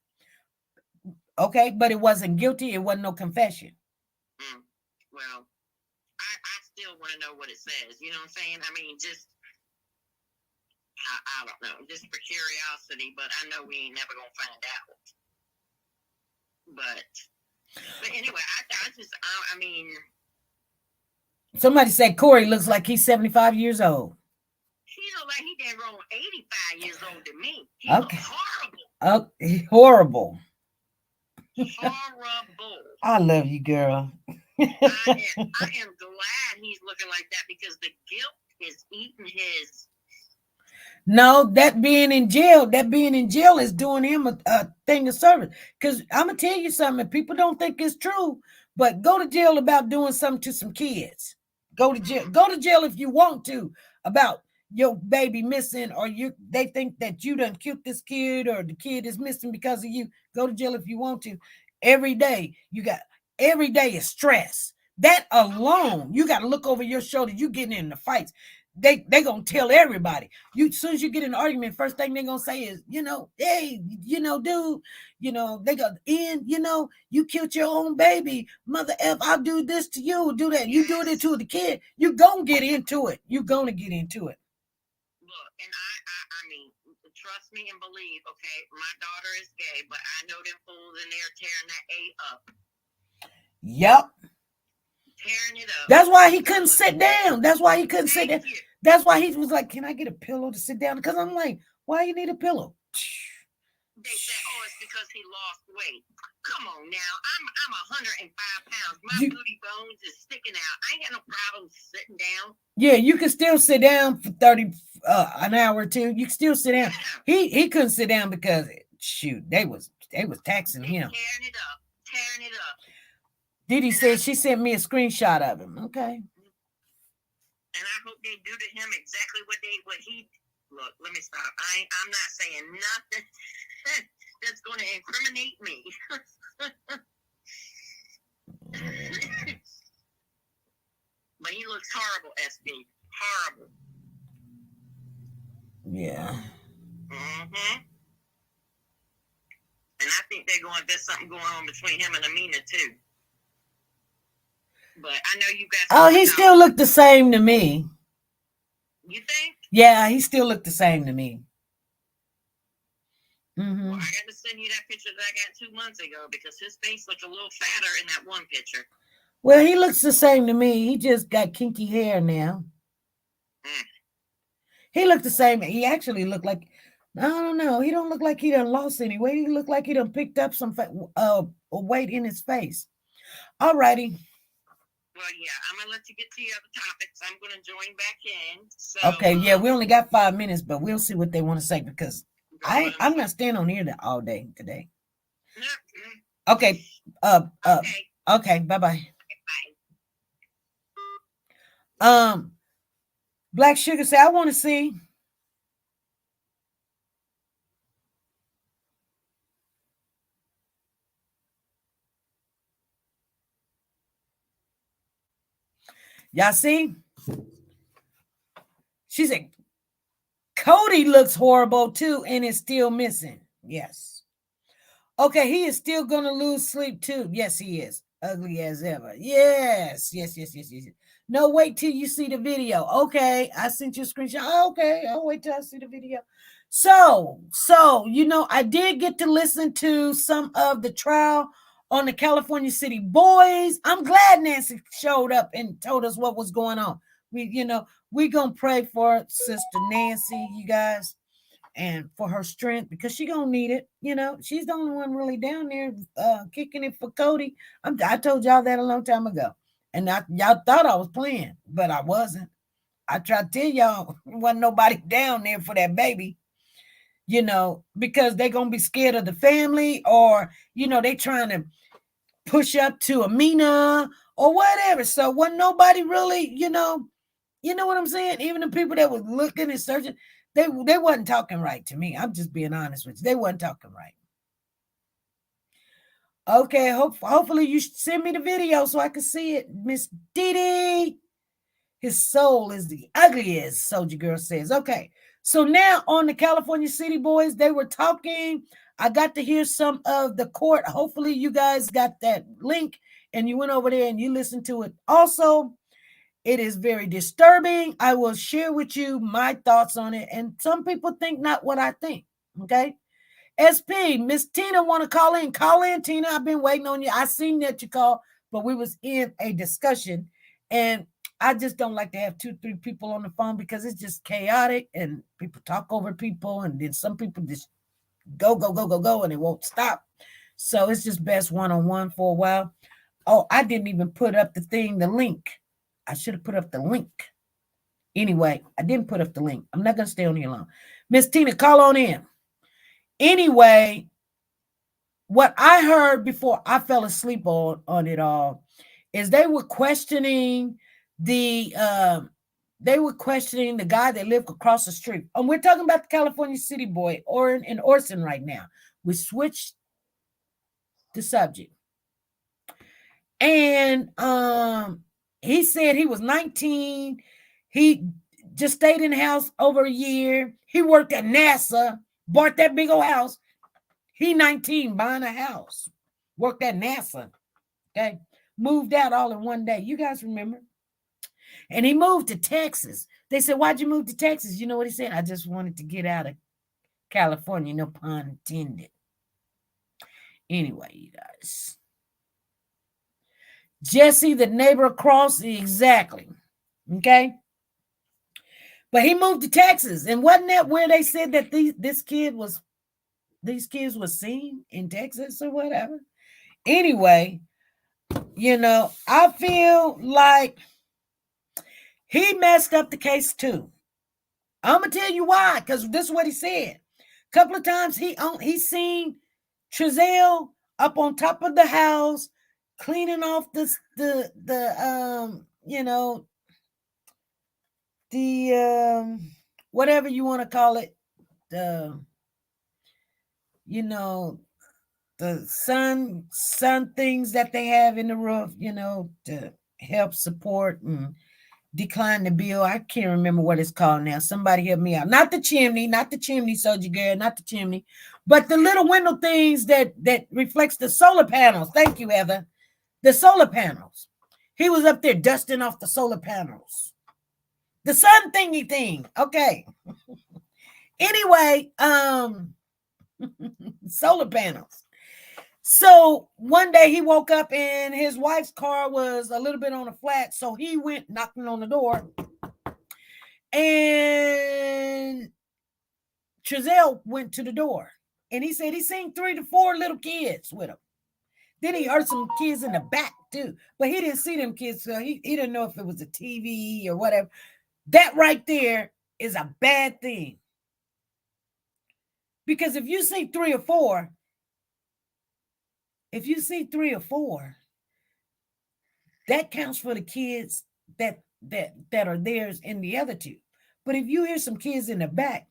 Okay, but it wasn't guilty. It wasn't no confession. Well, I still want to know what it says. You know what I'm saying? I mean, just, I don't know, just for curiosity, but I know we ain't never going to find out. But anyway, I mean. Somebody said Cory looks like he's 75 years old. He look like he damn wrong 85 years old to me. He okay. Horrible. Horrible. Horrible. I love you, girl. I am glad he's looking like that because the guilt is eating his. No, that being in jail is doing him a thing of service. Because I'm gonna tell you something, people don't think it's true, but go to jail about doing something to some kids. Go to jail. Go to jail if you want to about your baby missing, or they think that you done killed this kid, or the kid is missing because of you. Go to jail if you want to. Every day is stress. That alone, you got to look over your shoulder. You getting in the fights. They gonna tell everybody. As soon as you get in an argument, first thing they gonna say is, hey, dude, they go in, you killed your own baby, mother F. I'll do this to you, do that. You do it to the kid. You gonna get into it. You gonna get into it. Look, and I mean, trust me and believe. Okay, my daughter is gay, but I know them fools in there tearing that A up. Yep. Tearing it up. That's why he couldn't sit down. That's why he couldn't sit down. That's why he was like, can I get a pillow to sit down? Because I'm like, why you need a pillow? They said, it's because he lost weight. Come on now. I'm 105 pounds. My booty bones is sticking out. I ain't got no problem sitting down. Yeah, you can still sit down for an hour or two. You can still sit down. Yeah. He couldn't sit down because they was taxing him. Tearing it up. Didi said she sent me a screenshot of him. Okay. And I hope they do to him exactly what he. Look, let me stop. I'm not saying nothing that's going to incriminate me. But he looks horrible, SB. Horrible. Yeah. Mm-hmm. And I think there's something going on between him and Amina too. But I know you guys. Oh, he still looked the same to me. You think? Yeah, he still looked the same to me. Mm-hmm. Well, I got to send you that picture that I got 2 months ago because his face looked a little fatter in that one picture. Well, he looks the same to me. He just got kinky hair now. He looked the same. He actually looked like, I don't know. He don't look like he done lost any weight. He looked like he done picked up some weight in his face. All righty. Well, yeah, I'm gonna let you get to your other topics. I'm gonna join back in. So Okay, yeah, we only got 5 minutes, but we'll see what they want to say because I'm not staying on here all day today. Okay. Okay, bye-bye. Bye. Black Sugar say, I want to see. Y'all see? She said, Cody looks horrible too and is still missing. Yes. Okay, he is still going to lose sleep too. Yes, he is. Ugly as ever. Yes. No, wait till you see the video. Okay, I sent you a screenshot. Okay, I'll wait till I see the video. So, I did get to listen to some of the trial on the California City Boys. I'm glad Nancy showed up and told us what was going on. We're going to pray for Sister Nancy, you guys, and for her strength because she's going to need it. She's the only one really down there kicking it for Cody. I told y'all that a long time ago. And y'all thought I was playing, but I wasn't. I tried to tell y'all wasn't nobody down there for that baby, because they're going to be scared of the family or, they trying to push up to Amina or whatever. So wasn't nobody really, you know what I'm saying? Even the people that was looking and searching, they wasn't talking right to me. I'm just being honest with you. They wasn't talking right. Okay, hopefully you send me the video so I can see it. Miss Dee. His soul is the ugliest, Soldier Girl says. Okay, so now on the California City Boys, they were talking. I got to hear some of the court. Hopefully you guys got that link and you went over there and you listened to it also. It is very disturbing. I will share with you my thoughts on it. And some people think not what I think. Okay. SP, Miss Tina want to call in. Call in, Tina. I've been waiting on you. I seen that you called, but we was in a discussion. And I just don't like to have 2-3 people on the phone because it's just chaotic and people talk over people. And then some people just go, and it won't stop. So it's just best one-on-one for a while. Oh, I didn't even put up the link. I should have put up the link. Anyway, I didn't put up the link. I'm not going to stay on here long. Miss Tina, call on in. Anyway, what I heard before I fell asleep on it all is they were questioning the guy that lived across the street. And we're talking about the California City Boy in Orson right now. We switched the subject. And he said he was 19. He just stayed in the house over a year. He worked at NASA, bought that big old house. He 19, buying a house. Worked at NASA. Okay. Moved out all in one day. You guys remember? And he moved to Texas. They said, why'd you move to Texas? You know what he said? I just wanted to get out of California. No pun intended. Anyway, you guys. Jesse, the neighbor across, exactly. Okay. But he moved to Texas. And wasn't that where they said that these kids were seen in Texas or whatever? Anyway, I feel like he messed up the case too. I'm going to tell you why, because this is what he said. A couple of times he seen Trezell up on top of the house, cleaning off the whatever you want to call it, the sun things that they have in the roof, to help support and decline the bill. I can't remember what it's called now. Somebody help me out. Not the chimney, Soldier Girl, not the chimney, but the little window things that reflects the solar panels. Thank you, Heather. The solar panels. He was up there dusting off the solar panels. The sun thingy thing. Okay. Anyway, solar panels. So one day he woke up and his wife's car was a little bit on a flat. So he went knocking on the door And Trezell went to the door, and he said he seen 3 to 4 little kids with him. Then he heard some kids in the back too, but he didn't see them kids, so he didn't know if it was a TV or whatever. That right there is a bad thing. Because if you see 3 or 4, that counts for the kids that are theirs in the other 2. But if you hear some kids in the back,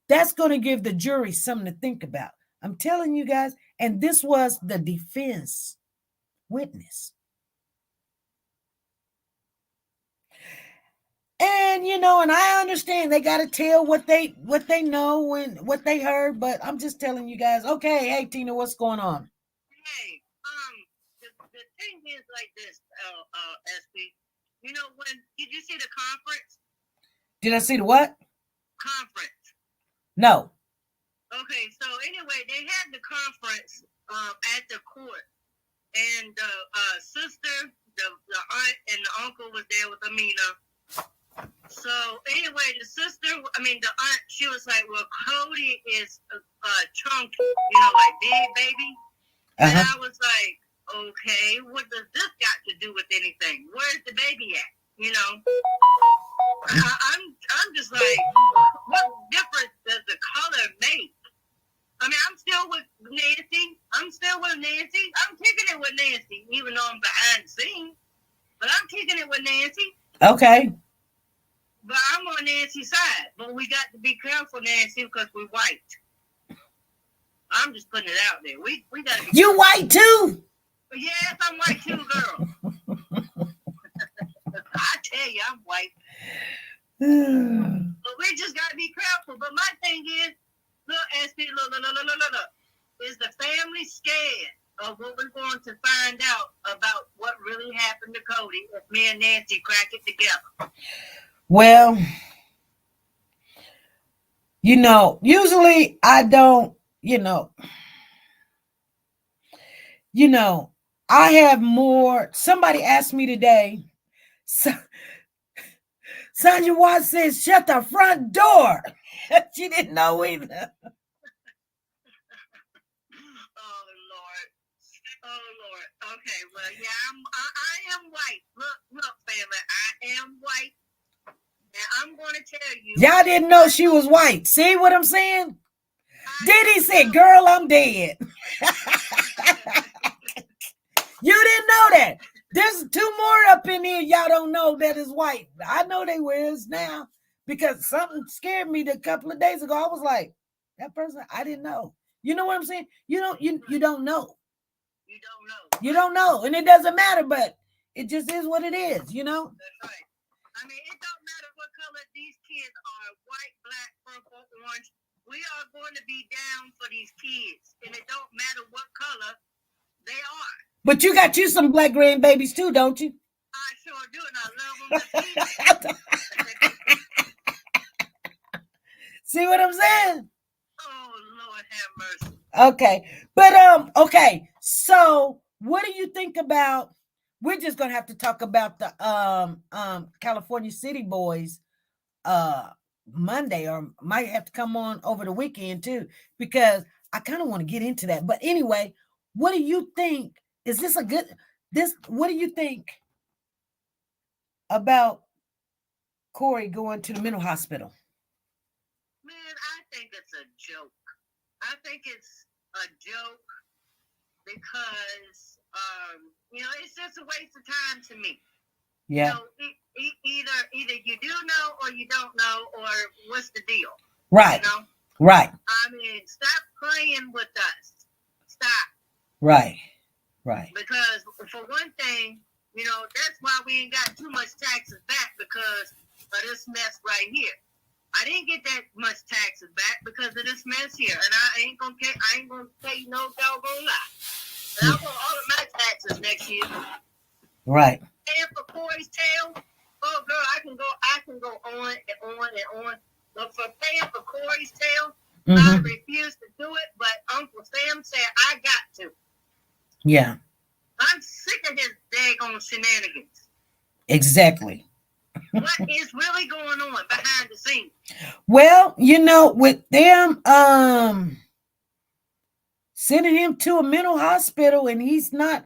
that's going to give the jury something to think about. I'm telling you guys, and this was the defense witness. And and I understand they got to tell what they know and what they heard, but I'm just telling you guys. Okay, hey Tina, what's going on? Hey, the thing is like this, SP. When did you see the conference? Did I see the what? Conference. No. Okay, so anyway, they had the conference at the court, and the sister, the aunt, and the uncle was there with Amina. So anyway, the aunt, she was like, "Well, Cody is chunky, like big baby." And I was like, "Okay, what does this got to do with anything? Where's the baby at?" I'm just like, what difference does the color make? I mean, I'm still with Nancy. I'm kicking it with Nancy, even though I'm behind the scenes. But I'm kicking it with Nancy. Okay. But I'm on Nancy's side. But we got to be careful, Nancy, because we're white. I'm just putting it out there. We got to be You white too? Yes, I'm white too, girl. I tell you, I'm white. But we just got to be careful. But my thing is, look, SP, look. Is the family scared of what we're going to find out about what really happened to Cody if me and Nancy crack it together? Well, usually I don't, I have more. Somebody asked me today, Sandra Watts says, shut the front door. She didn't know either. Oh Lord. Okay, well, yeah, I am white. Look, family, I am white. And I'm going to tell you. Y'all didn't know she was white. See what I'm saying? Diddy said, girl, I'm dead. You didn't know that. There's 2 more up in here y'all don't know that is white. I know they was now because something scared me a couple of days ago. I was like, that person, I didn't know. You know what I'm saying? You don't know. You don't know. You don't know. And it doesn't matter, but it just is what it is, That's right. I mean, it don't matter what color these kids are, white, black, purple, orange. We are going to be down for these kids. And it don't matter what color they are. But you got some black grandbabies too, don't you? I sure do, and I love them. See what I'm saying? Oh, Lord have mercy. Okay. But, okay. So what do you think about, we're just going to have to talk about the California City Boys Monday, or might have to come on over the weekend too, because I kind of want to get into that. But anyway, what do you think? Is this what do you think about Cory going to the mental hospital? Man, I think it's a joke. I think it's a joke because, it's just a waste of time to me. Yeah. Either you do know or you don't know, or what's the deal? Right. Right. I mean, stop playing with us. Stop. Right. Right. Because for one thing, that's why we ain't got too much taxes back, because of this mess right here. I didn't get that much taxes back because of this mess here, and I ain't gonna pay no doggone lie. And I want all of my taxes next year. Right. And for Cory's tail, oh girl, I can go on and on and on. But for paying for Cory's tail, I refuse to do it. But Uncle Sam said I got to. Yeah. I'm sick of his daggone shenanigans. Exactly. What is really going on behind the scenes? Well, with them sending him to a mental hospital, and he's not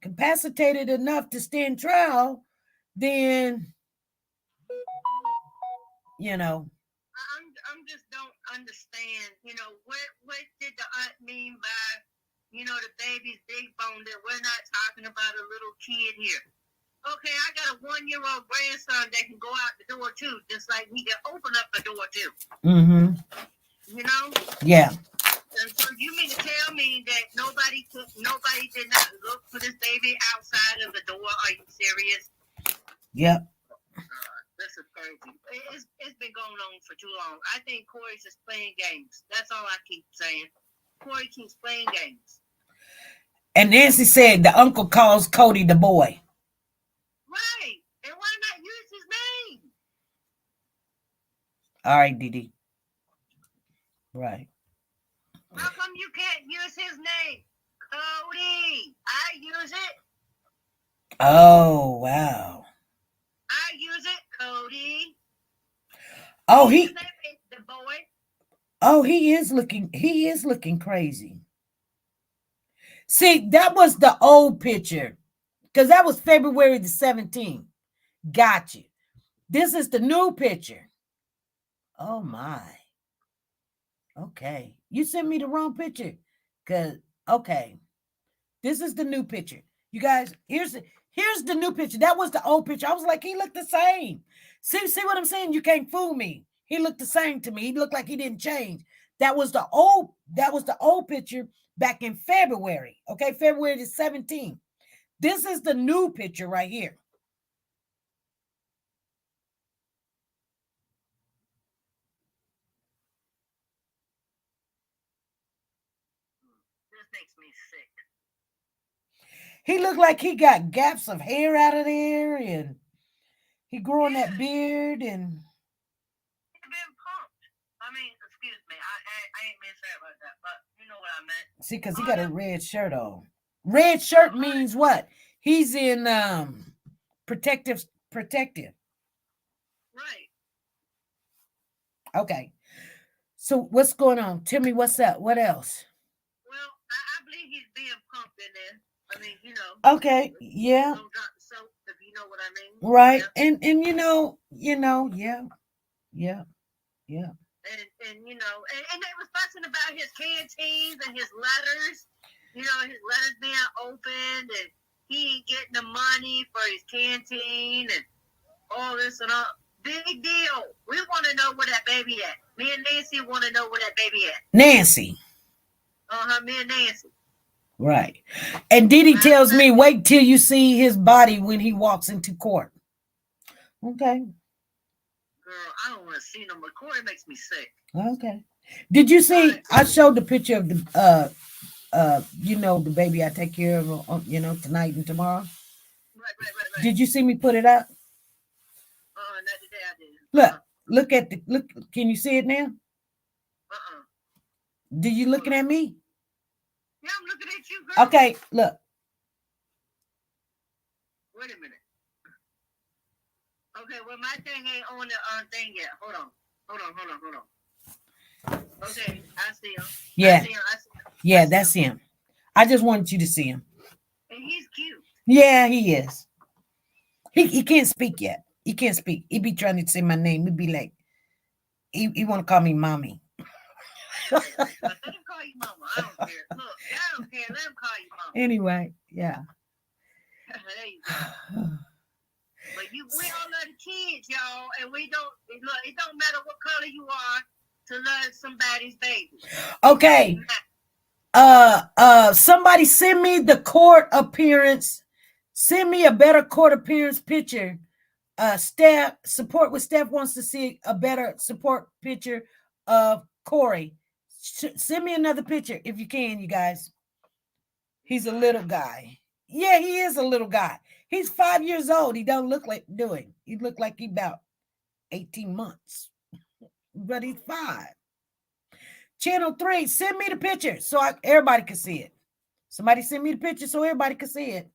capacitated enough to stand trial, then I'm just don't understand. What did the aunt mean by, the baby's big bone? That we're not talking about a little kid here. Okay, I got a 1-year-old grandson that can go out the door too, just like he can open up the door too. Mm-hmm. Yeah. And so you mean to tell me that nobody did not look for this baby outside of the door? Are you serious? Yep. This is crazy. It's been going on for too long. I think Cory's just playing games. That's all I keep saying. Cory keeps playing games. And Nancy said the uncle calls Cody the boy. Right. And why not use his name? All right, Didi. Right. How come you can't use his name? Cody. I use it. Oh, wow. I use it, Cody. Oh, His name is the boy. Oh, he is looking crazy. See, that was the old picture, because that was February the 17th. Got you. This is the new picture. Oh my. Okay. You sent me the wrong picture. Okay. This is the new picture. You guys, here's the new picture. That was the old picture. I was like, he looked the same. See what I'm saying? You can't fool me. He looked the same to me. He looked like he didn't change. That was the old picture back in February. Okay, February the 17th. This is the new picture right here. This makes me sick. He looked like he got gaps of hair out of there, and he growing that beard, and He's been pumped. I mean, excuse me. I ain't meant to say it like that, but you know what I meant. see, because he got a red shirt on. Red shirt means what? He's in protective. Right. Okay. So what's going on? Tell me what's up. What else? Well, I believe he's being pumped in there. I mean, Okay. Yeah. Don't drop the soap, if you know what I mean. Right. Yeah. And yeah. And they was fussing about his canteens and his letters. His letters being opened, and he ain't getting the money for his canteen and all this and all. Big deal. We want to know where that baby at. Me and Nancy want to know where that baby at. Nancy. Me and Nancy. Right. And Didi tells me, wait till you see his body when he walks into court. Okay. Girl, I don't want to see no more. Cory makes me sick. Okay. Did you see? I showed the picture of the the baby I take care of, tonight and tomorrow. Right. Did you see me put it up? Not today. I didn't. Look. Can you see it now? Did you looking at me? Yeah, I'm looking at you, girl. Okay, look. Wait a minute. Okay, well, my thing ain't on the thing yet. Hold on. Okay, I see him. Yeah. I see him. Yeah, that's him. I just wanted you to see him. And he's cute. Yeah, he is. He can't speak yet. He can't speak. He be trying to say my name. He'd be like, he want to call me mommy. Let him call you mama. I don't care. Look, I don't care. Let him call you mama. Anyway, yeah. There you go. But we all love the kids, y'all, and we don't. Look, it don't matter what color you are to love somebody's baby. Okay. Somebody send me the court appearance. Send me a better court appearance picture. Steph, support with Steph wants to see a better support picture of Cory. Send me another picture if you can, you guys. He's a little guy. Yeah, he is a little guy. He's 5 years old. He don't look like doing. He look like he about 18 months. But he's 5. Channel 3, send me the picture so everybody can see it. Somebody send me the picture so everybody can see it.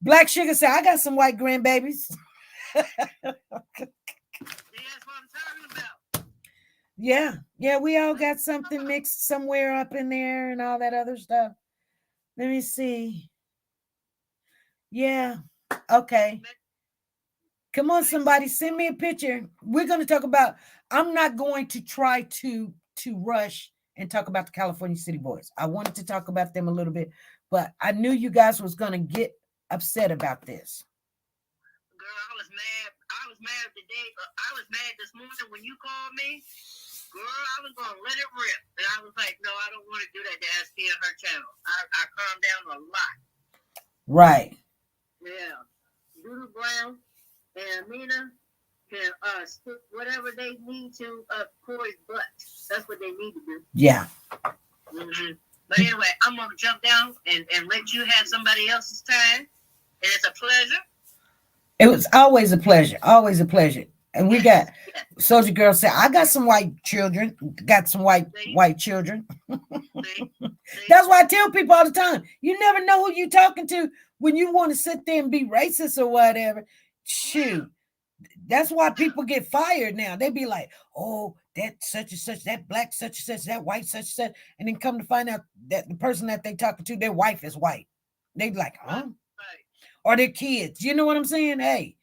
Black Sugar said, I got some white grandbabies. See, that's what I'm talking about. Yeah, we all got something mixed somewhere up in there and all that other stuff. Let me see. Yeah, okay. Come on, somebody, send me a picture. We're going to talk about, I'm not going to try to rush and talk about the California City Boys. I wanted to talk about them a little bit, but I knew you guys was going to get upset about this. Girl, I was mad. I was mad today. I was mad this morning when you called me. Girl, I was going to let it rip. And I was like, no, I don't want to do that to ST and her channel. I calmed down a lot. Right. Yeah. Doodle Brown and Amina can stick whatever they need to up Cory's butt. That's what they need to do. Yeah. Mm-hmm. But anyway, I'm going to jump down and let you have somebody else's time. And it's a pleasure. It was always a pleasure. Always a pleasure. And we got Soldier Girl said, I got some white children. Got some white children. See? That's why I tell people all the time, you never know who you're talking to when you want to sit there and be racist or whatever. Shoot. That's why people get fired now. They be like, oh, that such and such, that black such and such, that white such and such. And then come to find out that the person that they talking to, their wife is white. They be like, huh? Right. Or their kids. You know what I'm saying? Hey,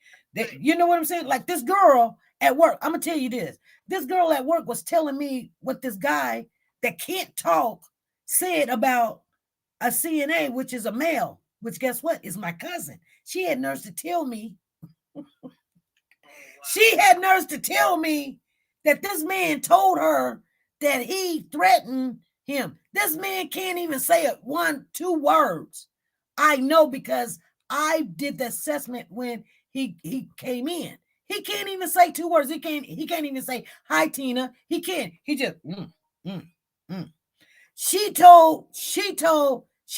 you know what I'm saying? Like this girl at work, I'm going to tell you this. This girl at work was telling me what this guy that can't talk said about a CNA, which is a male, which guess what? Is my cousin. She had nerves to tell me. She had nerves to tell me that this man told her that he threatened him. This man can't even say it 2 words. I know because I did the assessment when he came in. He can't even say 2 words. He can't even say hi, Tina. He can't. He just She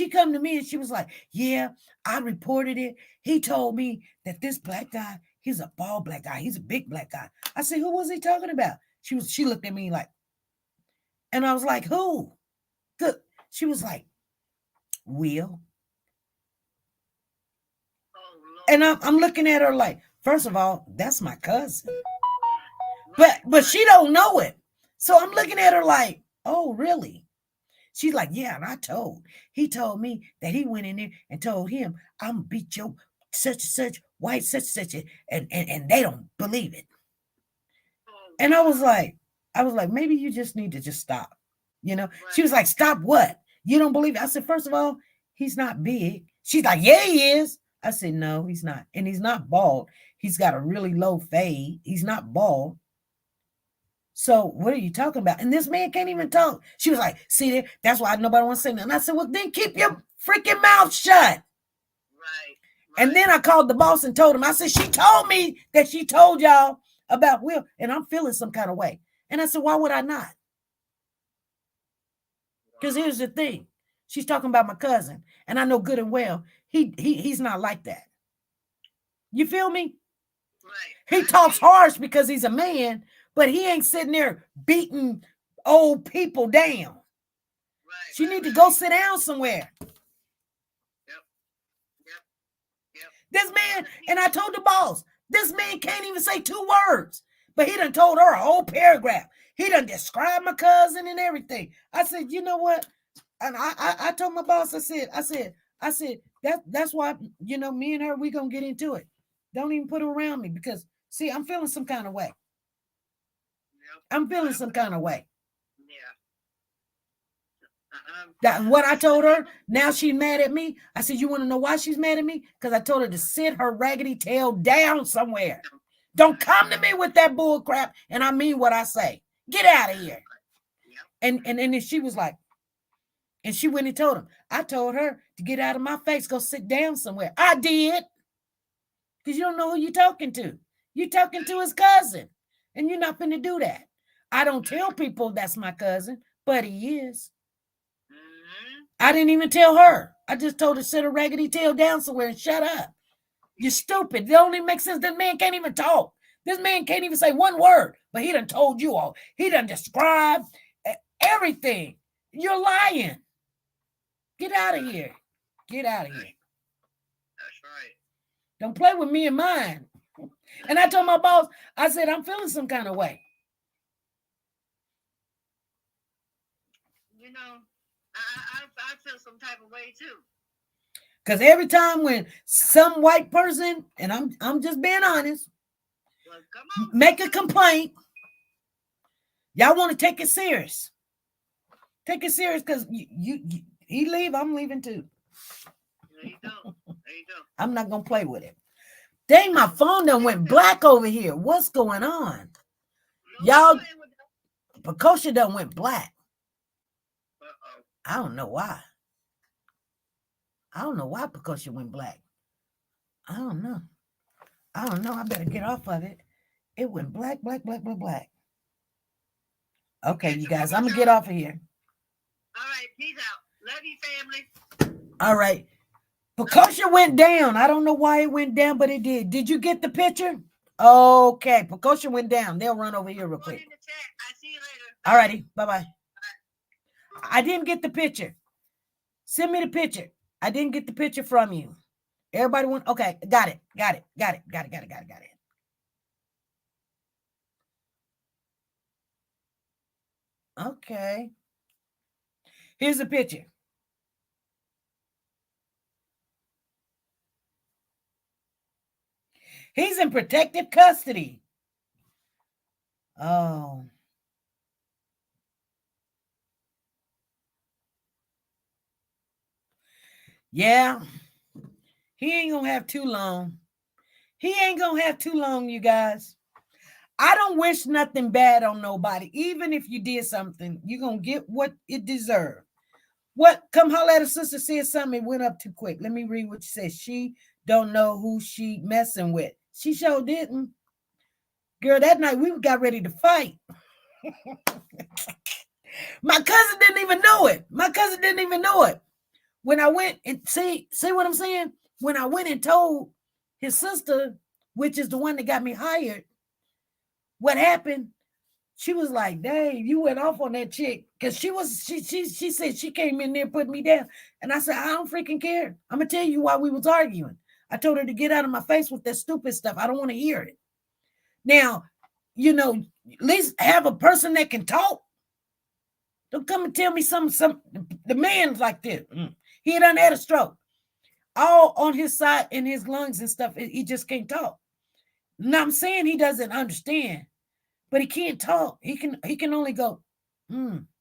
come to me and she was like, yeah, I reported it. He told me that this black guy, he's a bald black guy. He's a big black guy. I said, who was he talking about? She looked at me like, and I was like, who? She was like, Will. And I'm looking at her like, first of all, that's my cousin. But she don't know it. So I'm looking at her like, oh, really? She's like, yeah, and he told me that he went in there and told him, I'm gonna beat your such and such, white such and such, and they don't believe it. And I was like, maybe you just need to just stop. You know, she was like, stop what? You don't believe it? I said, first of all, he's not big. She's like, yeah, he is. I said, no, he's not. And he's not bald. He's got a really low fade. He's not bald. So what are you talking about? And this man can't even talk. She was like, see, that's why nobody wants to say nothing. And I said, well, then keep your freaking mouth shut. Right. And then I called the boss and told him, I said, she told me that she told y'all about Will, and I'm feeling some kind of way. And I said, why would I not? Because here's the thing. She's talking about my cousin, and I know good and well he's not like that. You feel me? Right. He talks harsh because he's a man, but he ain't sitting there beating old people down. Right. She need to go sit down somewhere. Yep. This man, and I told the boss, this man can't even say 2 words, but he done told her a whole paragraph. He done described my cousin and everything. I said, you know what? And I told my boss, I said, that's why, you know, me and her, we gonna get into it. Don't even put her around me because, see, I'm feeling some kind of way. I'm feeling some kind of way. That what I told her, now she's mad at me. I said, you want to know why she's mad at me? Because I told her to sit her raggedy tail down somewhere. Don't come to me with that bull crap. And I mean what I say. Get out of here. And then she was like, and she went and told him. I told her to get out of my face, go sit down somewhere. I did. Because you don't know who you're talking to. You're talking to his cousin. And you're not going to do that. I don't tell people that's my cousin, but he is. I didn't even tell her. I just told her to sit her raggedy tail down somewhere and shut up. You're stupid. It don't even make sense. This man can't even talk. This man can't even say 1 word, but he done told you all. He done described everything. You're lying. Get out of here. Get out of here. That's right. Don't play with me and mine. And I told my boss, I said, I'm feeling some kind of way. You know, I feel some type of way too. Because every time when some white person, and I'm just being honest, Well, come on. make a complaint, y'all want to take it serious. Take it serious because he leave, I'm leaving too. There you go. There you go. I'm not gonna play with it. Dang, my phone done went black over here. What's going on? Y'all, Precocious done went black. Uh-oh. I don't know why. I don't know why Precocious went black. I don't know. I better get off of it. It went black. Okay, you guys, I'm gonna get off of here. All right, peace out. Love you, family. All right. Precocious went down. I don't know why it went down, but it did. Did you get the picture? Okay, Precocious went down. They'll run over here real quick. In the chat. I see you later. All righty. Bye-bye. I didn't get the picture. Send me the picture. I didn't get the picture from you. Everybody went. Okay, got it. Okay. Here's the picture. He's in protective custody. Oh. Yeah. He ain't gonna have too long. You guys. I don't wish nothing bad on nobody. Even if you did something, you're gonna get what it deserved. What? Come holler at a sister said something. It went up too quick. Let me read what she said. She don't know who she messing with. She sure didn't. Girl, that night we got ready to fight. My cousin didn't even know it. When I went and see what I'm saying? When I went and told his sister, which is the one that got me hired, what happened, she was like, dang, you went off on that chick. Because she said she came in there and put me down. And I said, I don't freaking care. I'm going to tell you why we was arguing. I told her to get out of my face with that stupid stuff. I don't want to hear it. Now, at least have a person that can talk. Don't come and tell me the man's like this. He done had a stroke. All on his side in his lungs and stuff. He just can't talk. Now I'm saying he doesn't understand, but he can't talk. He can only go, we're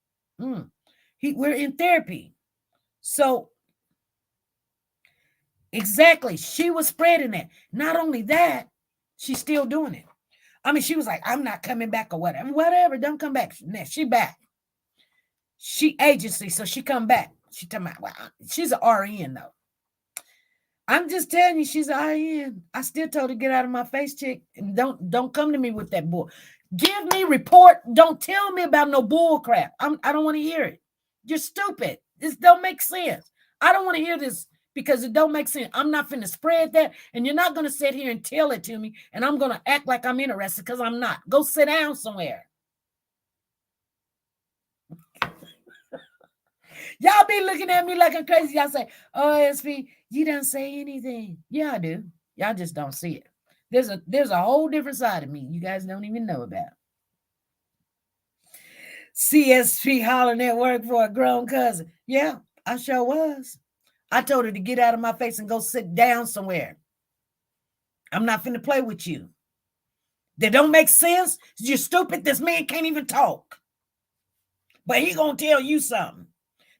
in therapy. So exactly, she was spreading it. Not only that, she's still doing it. I mean, she was like, I'm not coming back or whatever. Whatever, don't come back. She back. She agency, so she come back. She talking about, well, she's an RN though. I'm just telling you, she's an RN. I still told her to get out of my face, chick. And don't come to me with that bull. Give me report. Don't tell me about no bull crap. I don't want to hear it. You're stupid. This don't make sense. I don't want to hear this because it don't make sense. I'm not finna spread that, and you're not gonna sit here and tell it to me, and I'm gonna act like I'm interested because I'm not. Go sit down somewhere. Y'all be looking at me like I'm crazy. Y'all say, oh, SP, you don't say anything. Yeah, I do. Y'all just don't see it. There's a whole different side of me you guys don't even know about. CSP hollering at work for a grown cousin. Yeah, I sure was. I told her to get out of my face and go sit down somewhere. I'm not finna play with you. That don't make sense. You're stupid. This man can't even talk. But he gonna tell you something.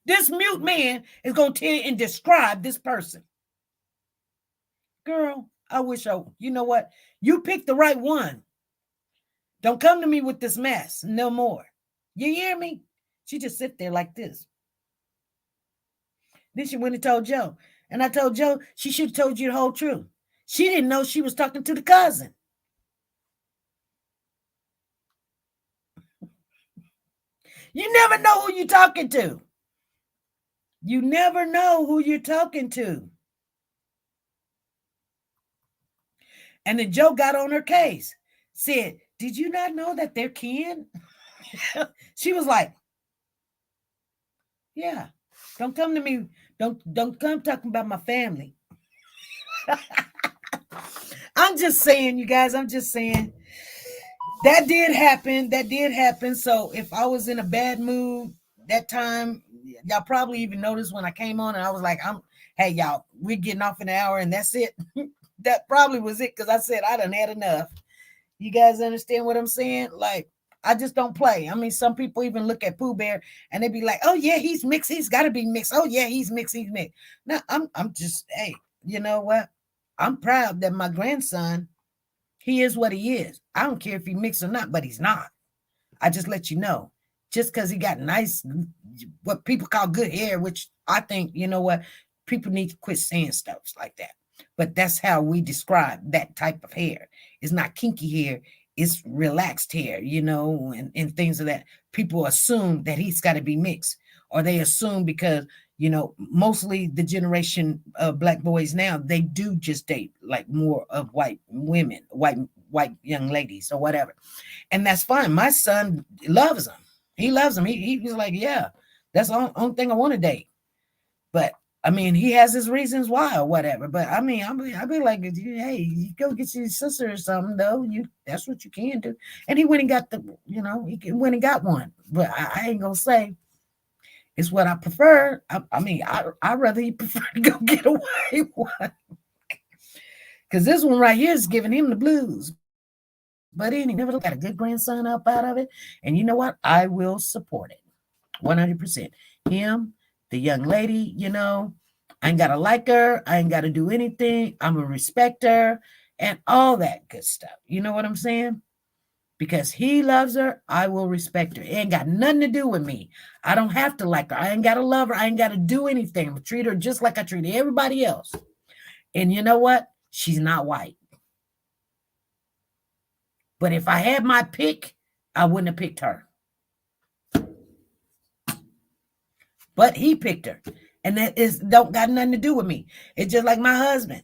This mute man is going to tell you and describe this person. Girl, I wish you know what? You picked the right one. Don't come to me with this mess. No more. You hear me? She just sit there like this. Then she went and told Joe. And I told Joe she should have told you the whole truth. She didn't know she was talking to the cousin. You never know who you're talking to. You never know who you're talking to. And then Joe got on her case. Said, did you not know that they're kin? She was like, yeah, don't come to me. Don't come talking about my family. I'm just saying, you guys, I'm just saying that did happen. That did happen. So if I was in a bad mood that time, y'all probably even noticed when I came on and I was like, hey, y'all, we're getting off in an hour and that's it. That probably was it because I said I done had enough. You guys understand what I'm saying? Like, I just don't play. I mean, some people even look at Pooh Bear and they be like, oh, yeah, he's mixed. He's got to be mixed. Oh, yeah, he's mixed. He's mixed. Now, I'm just, hey, you know what? I'm proud that my grandson, he is what he is. I don't care if he mixed or not, but he's not. I just let you know. Just because he got nice, what people call good hair, which I think, you know what? People need to quit saying stuff like that. But that's how we describe that type of hair. It's not kinky hair. It's relaxed hair, you know, and things of that. People assume that he's got to be mixed, or they assume because, you know, mostly the generation of black boys now, they do just date like more of white women, white young ladies or whatever. And that's fine. My son loves them. He loves them. He was like, yeah, that's the only thing I want to date. But I mean, he has his reasons why or whatever. But I mean, I'll be like, hey, you go get your sister or something, though. That's what you can do. And he went and got he went and got one. But I ain't gonna say it's what I prefer. I mean, I'd rather he prefer to go get a white one. Because this one right here is giving him the blues. But he never got a good grandson up out of it. And you know what? I will support it 100%. Him, the young lady, you know, I ain't got to like her. I ain't got to do anything. I'm a respecter and all that good stuff. You know what I'm saying? Because he loves her, I will respect her. It ain't got nothing to do with me. I don't have to like her. I ain't got to love her. I ain't got to do anything. I treat her just like I treat everybody else. And you know what? She's not white. But if I had my pick, I wouldn't have picked her. But he picked her. And that don't got nothing to do with me. It's just like my husband.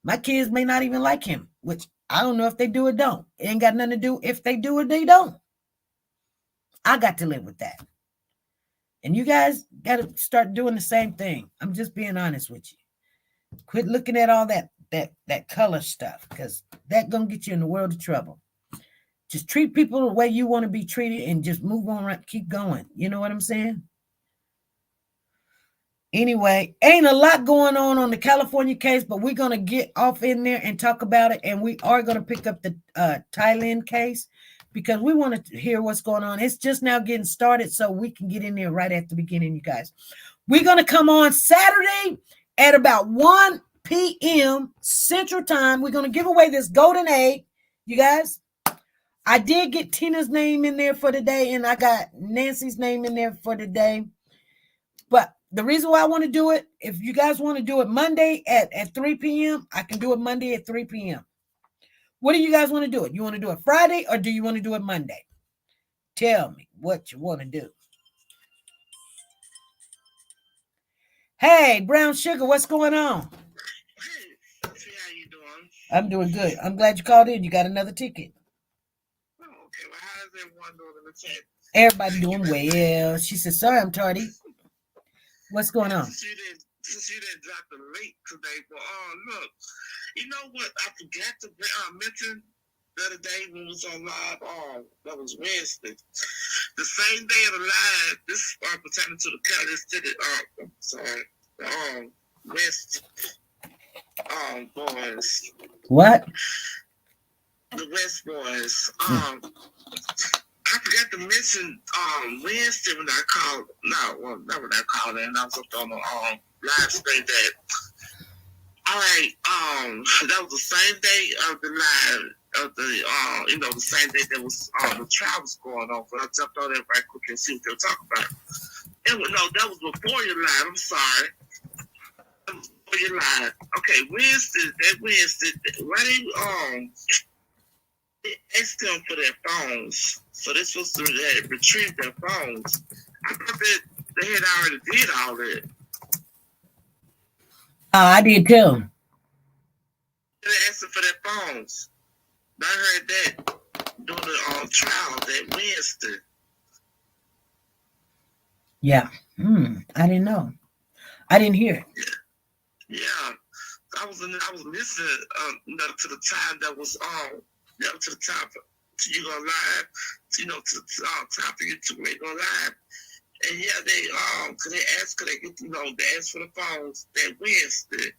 My kids may not even like him, which I don't know if they do or don't. It ain't got nothing to do if they do or they don't. I got to live with that. And you guys got to start doing the same thing. I'm just being honest with you. Quit looking at all that color stuff, because that's going to get you in the world of trouble. Just treat people the way you want to be treated and just move on, right? Keep going. You know what I'm saying? Anyway, ain't a lot going on the California case, but we're going to get off in there and talk about it. And we are going to pick up the Thailand case because we want to hear what's going on. It's just now getting started, so we can get in there right at the beginning, you guys. We're going to come on Saturday at about 1 p.m. Central Time. We're going to give away this golden egg, you guys. I did get Tina's name in there for today, and I got Nancy's name in there for today. But the reason why I want to do it, if you guys want to do it Monday at 3 p.m., I can do it Monday at 3 p.m. What do you guys want to do it? You want to do it Friday, or do you want to do it Monday? Tell me what you want to do. Hey, Brown Sugar, what's going on? Hey, how you doing? I'm doing good. I'm glad you called in. You got another ticket. Oh, okay. Well, how's everyone doing in the chat? Everybody doing well. She said, sorry, I'm tardy. What's going on? Since you didn't drop the link today, but look, you know what? I forgot to mention the other day when we was on live. That was Wednesday, the same day of the live. This pertaining to the Cali City. I'm sorry, West Boys. What? The West Boys. I forgot to mention Wednesday when I called. Not when I called in. I was up on the live stream that. All right, that was the same day of the live of the the same day that was the trial was going on. But I jumped on there right quick and see what they were talking about. That was before your live. I'm sorry. Before your live. Okay, Wednesday, why they asked them for their phones. So they're supposed to retrieve their phones. I thought that they had already did all that. I did too. They asked them for their phones. I heard that during the trial that Wednesday. Yeah. I didn't know. I didn't hear it. Yeah. I I was listening to the time that was to the top to you go live, to the top of YouTube they go live. And yeah, they asked for the phones that Wednesday.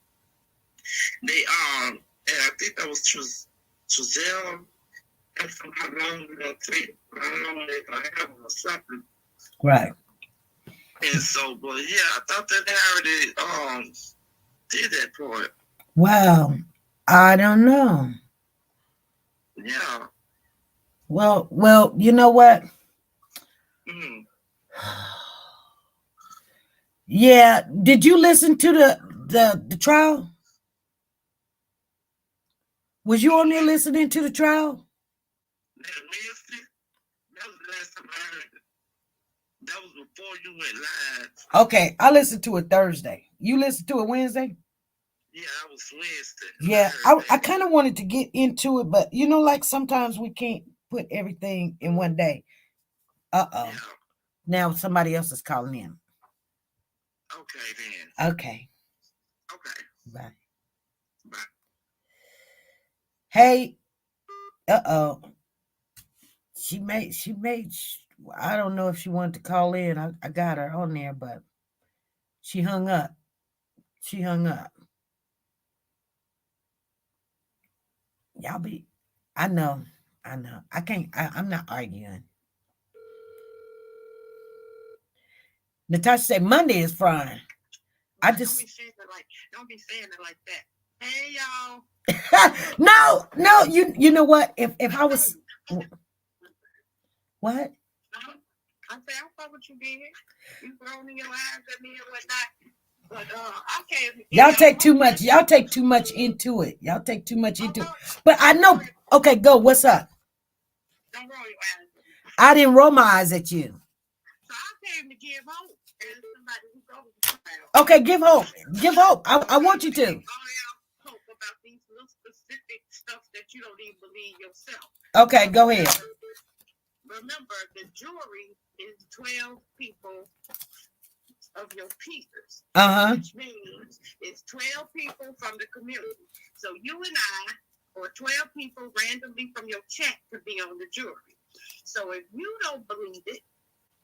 They and I think that was Trizelle. And from how long we're gonna take, how long they're gonna have them or something. Right. And so, but yeah, I thought that they already did that part. Wow. I don't know. Yeah. Well, you know what? Mm-hmm. Yeah. Did you listen to the trial? Was you on there listening to the trial? Wednesday, that was the last time I heard it. That was before you went live. Okay, I listened to it Thursday. You listened to it Wednesday? Yeah, that was Wednesday. Yeah, I kind of wanted to get into it, but like sometimes we can't put everything in one day. Yeah. Now somebody else is calling in. Okay then. Okay. Okay. Bye. Bye. Hey. She made. I don't know if she wanted to call in. I got her on there, but she hung up. Y'all be. I know. I can't. I'm not arguing. Natasha said Monday is fine. Don't be saying it like that. Hey No, y'all. you know what? If I was what? I said I saw what you did. You thrown in your eyes at me and whatnot. But I can't. Y'all take too much. Y'all take too much into it. But I know. Okay, go. What's up? Don't roll your eyes. I didn't roll my eyes at you. So I came to give hope. And somebody who goes to trial. Okay, give hope. Give hope. I want you to. All y'all hope about these little specific stuff that you don't even believe yourself. Okay, go ahead. Remember, the jury is 12 people of your peers. Which means it's 12 people from the community. So you and I, or 12 people randomly from your chat, could be on the jury. So if you don't believe it,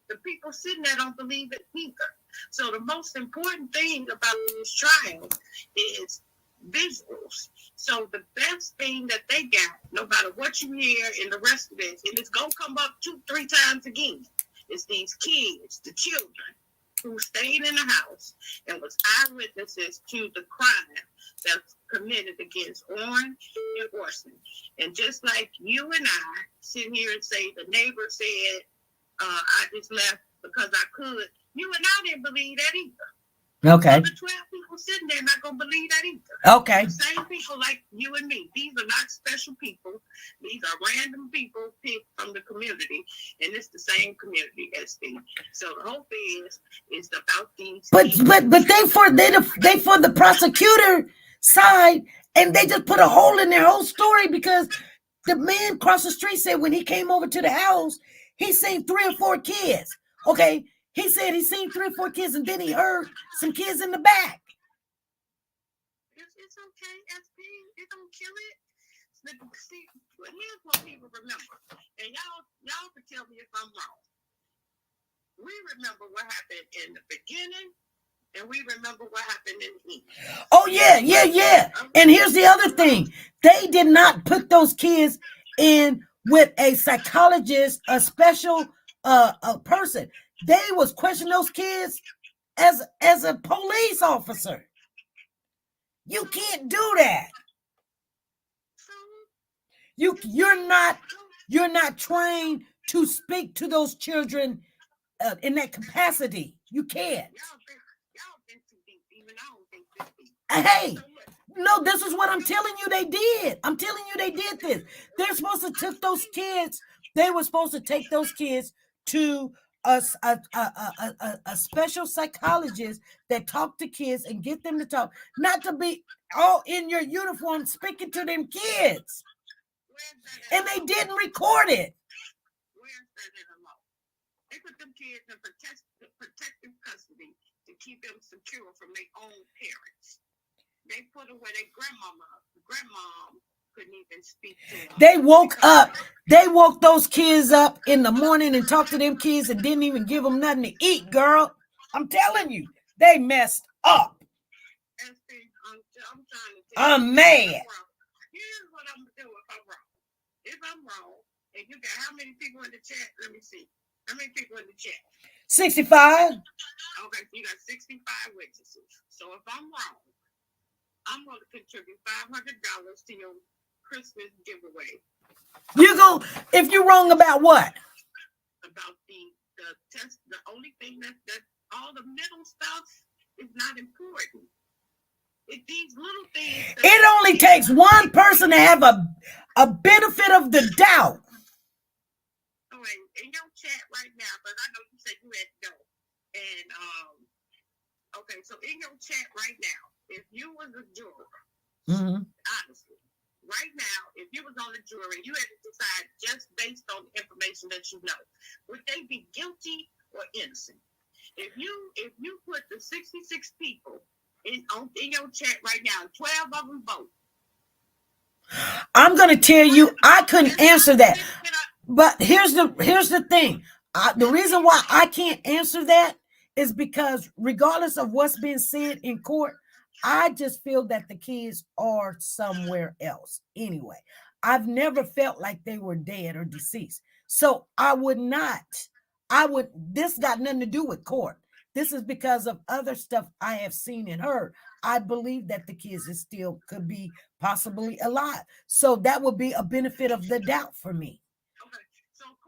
the people sitting there don't believe it either. So the most important thing about these trials is visuals. So the best thing that they got, no matter what you hear in the rest of this, and it's gonna come up 2-3 times again, is these kids, the children, who stayed in the house and was eyewitnesses to the crime that's committed against Orange and Orson. And just like you and I sit here and say the neighbor said, I just left because I could, you and I didn't believe that either. Okay. So the 12 people sitting there not going to believe that either. Okay. The same people like you and me. These are not special people. These are random people picked from the community. And it's the same community as me. So the hope is about these But people. they for the prosecutor side, and they just put a hole in their whole story because the man across the street said when he came over to the house, he seen 3 or 4 kids. Okay. He said he seen 3 or 4 kids, and then he heard some kids in the back. It's okay, SP. It don't kill it. See, here's what people remember, and y'all can tell me if I'm wrong. We remember what happened in the beginning, and we remember what happened in the end. Oh yeah. And here's the other thing: they did not put those kids in with a psychologist, a special a person. They was questioning those kids as a police officer. You can't do that. You're not trained to speak to those children in that capacity. You can't. Y'all think too deep, even I don't think this deep. Hey, no, this is what I'm telling you they did. I'm telling you they did this. They're supposed to take those kids. They were supposed to take those kids to a special psychologist that talk to kids and get them to talk, not to be all in your uniform speaking to them kids. And they didn't record it. Where's that in the law? They put them kids in protective custody to keep them secure from their own parents. they put her where their grandmom couldn't even speak to her. They woke up. They woke those kids up in the morning and talked to them kids and didn't even give them nothing to eat, girl. I'm telling you, they messed up. I'm trying to tell I'm mad. Here's what I'm gonna do if I'm wrong. If I'm wrong, and you got how many people in the chat? Let me see. How many people in the chat? 65. Okay, you got 65 witnesses. So if I'm wrong, I'm going to contribute $500 to your Christmas giveaway. You go if you're wrong about what? About the test. The only thing that all the middle stuff is not important. It's these little things. It only takes one person to have a benefit of the doubt. Oh, in your chat right now, but I know you said you had to go. And okay, so in your chat right now, if you was a juror, honestly, right now, if you was on the jury, you had to decide just based on the information that you know, would they be guilty or innocent? If you put the 66 people in your chat right now, 12 of them vote. I'm gonna tell you, I couldn't answer that. But here's the thing. The reason why I can't answer that is because regardless of what's being said in court, I just feel that the kids are somewhere else anyway. I've never felt like they were dead or deceased. So this got nothing to do with court. This is because of other stuff I have seen and heard. I believe that the kids is still could be possibly alive. So that would be a benefit of the doubt for me.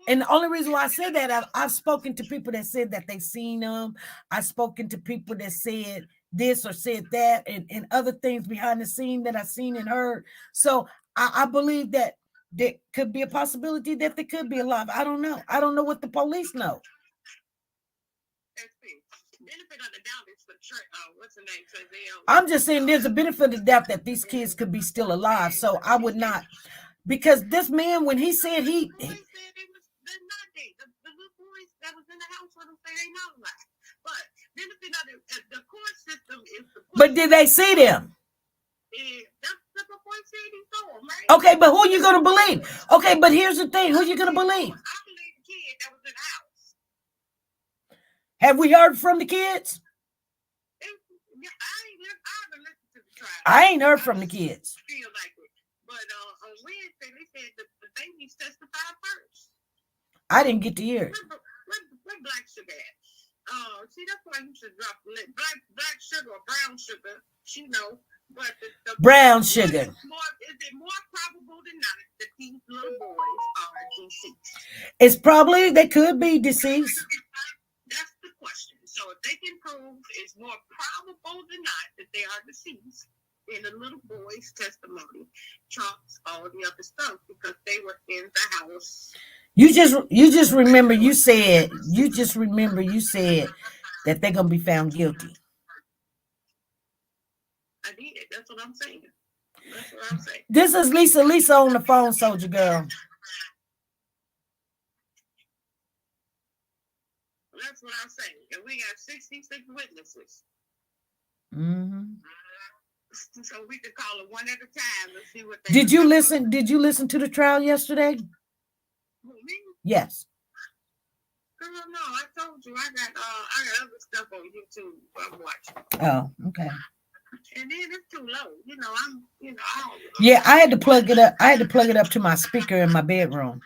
And the only reason why I said that, I've spoken to people that said that they've seen them. I've spoken to people that said this or said that and other things behind the scene that I've seen and heard. So I believe that there could be a possibility that they could be alive. I don't know. I don't know what the police know. I'm just saying there's a benefit of the doubt that these kids could be still alive. So I would not, because this man, when he said he the little boys that was in the house with him say they not alive. But benefit of the court system is the but did they see them? That's the boy said he saw them, right? Okay, but who you gonna believe? Okay, but here's the thing: who you gonna believe? I believe the kid that was in the house. Have we heard from the kids? I haven't listened to the trial. I ain't heard from the kids. Feel like it, but on Wednesday they said the babies testified first. I didn't get to hear it. Where Black Sugar at? See, that's why you should drop black sugar or brown sugar. She know, but the brown sugar. Is it more probable than not that these little boys are deceased? It's probably they could be deceased. That's the question. So if they can prove it's more probable than not that they are deceased, then the little boy's testimony trumps all the other stuff because they were in the house. You just remember you said that they're gonna be found guilty. I did. That's what I'm saying. That's what I'm saying. This is Lisa on the phone, Soldier Girl. That's what I'm saying. And we got 66 witnesses. Mm-hmm. So we could call it one at a time and see what they Did you listen to the trial yesterday? Who, me? Yes. Girl, no, I told you I got other stuff on YouTube I'm watching. Oh, okay. And then it's too low. Yeah, I had to plug it up. I had to plug it up to my speaker in my bedroom.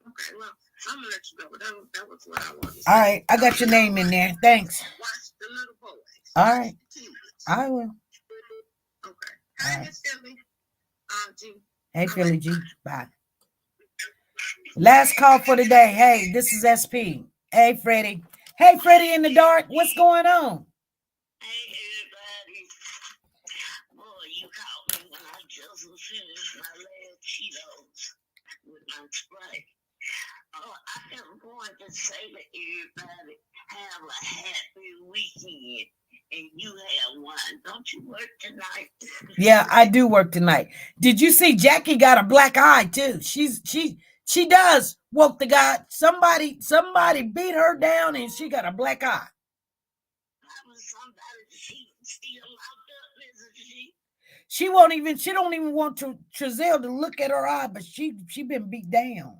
Okay, well, I'm gonna let you go. That was what I wanted to say. All right, I got your name in there. Thanks. Watch the little boys. All right. I will. Okay. Hi, Miss Philly. G. Hey, Philly G. Bye. Last call for the day. Hey, this is SP. Hey, Freddie. Hey, Freddie in the dark. What's going on? Hey, everybody. Boy, you called me when I just finished my last Cheetos with my Sprite. I am going to say to everybody, have a happy weekend. And you have one. Don't you work tonight? Yeah, I do work tonight. Did you see Jackie got a black eye too? She does woke the guy. Somebody beat her down and she got a black eye. That was somebody she still locked up, isn't she? She don't even want Trezelle to look at her eye, but she been beat down.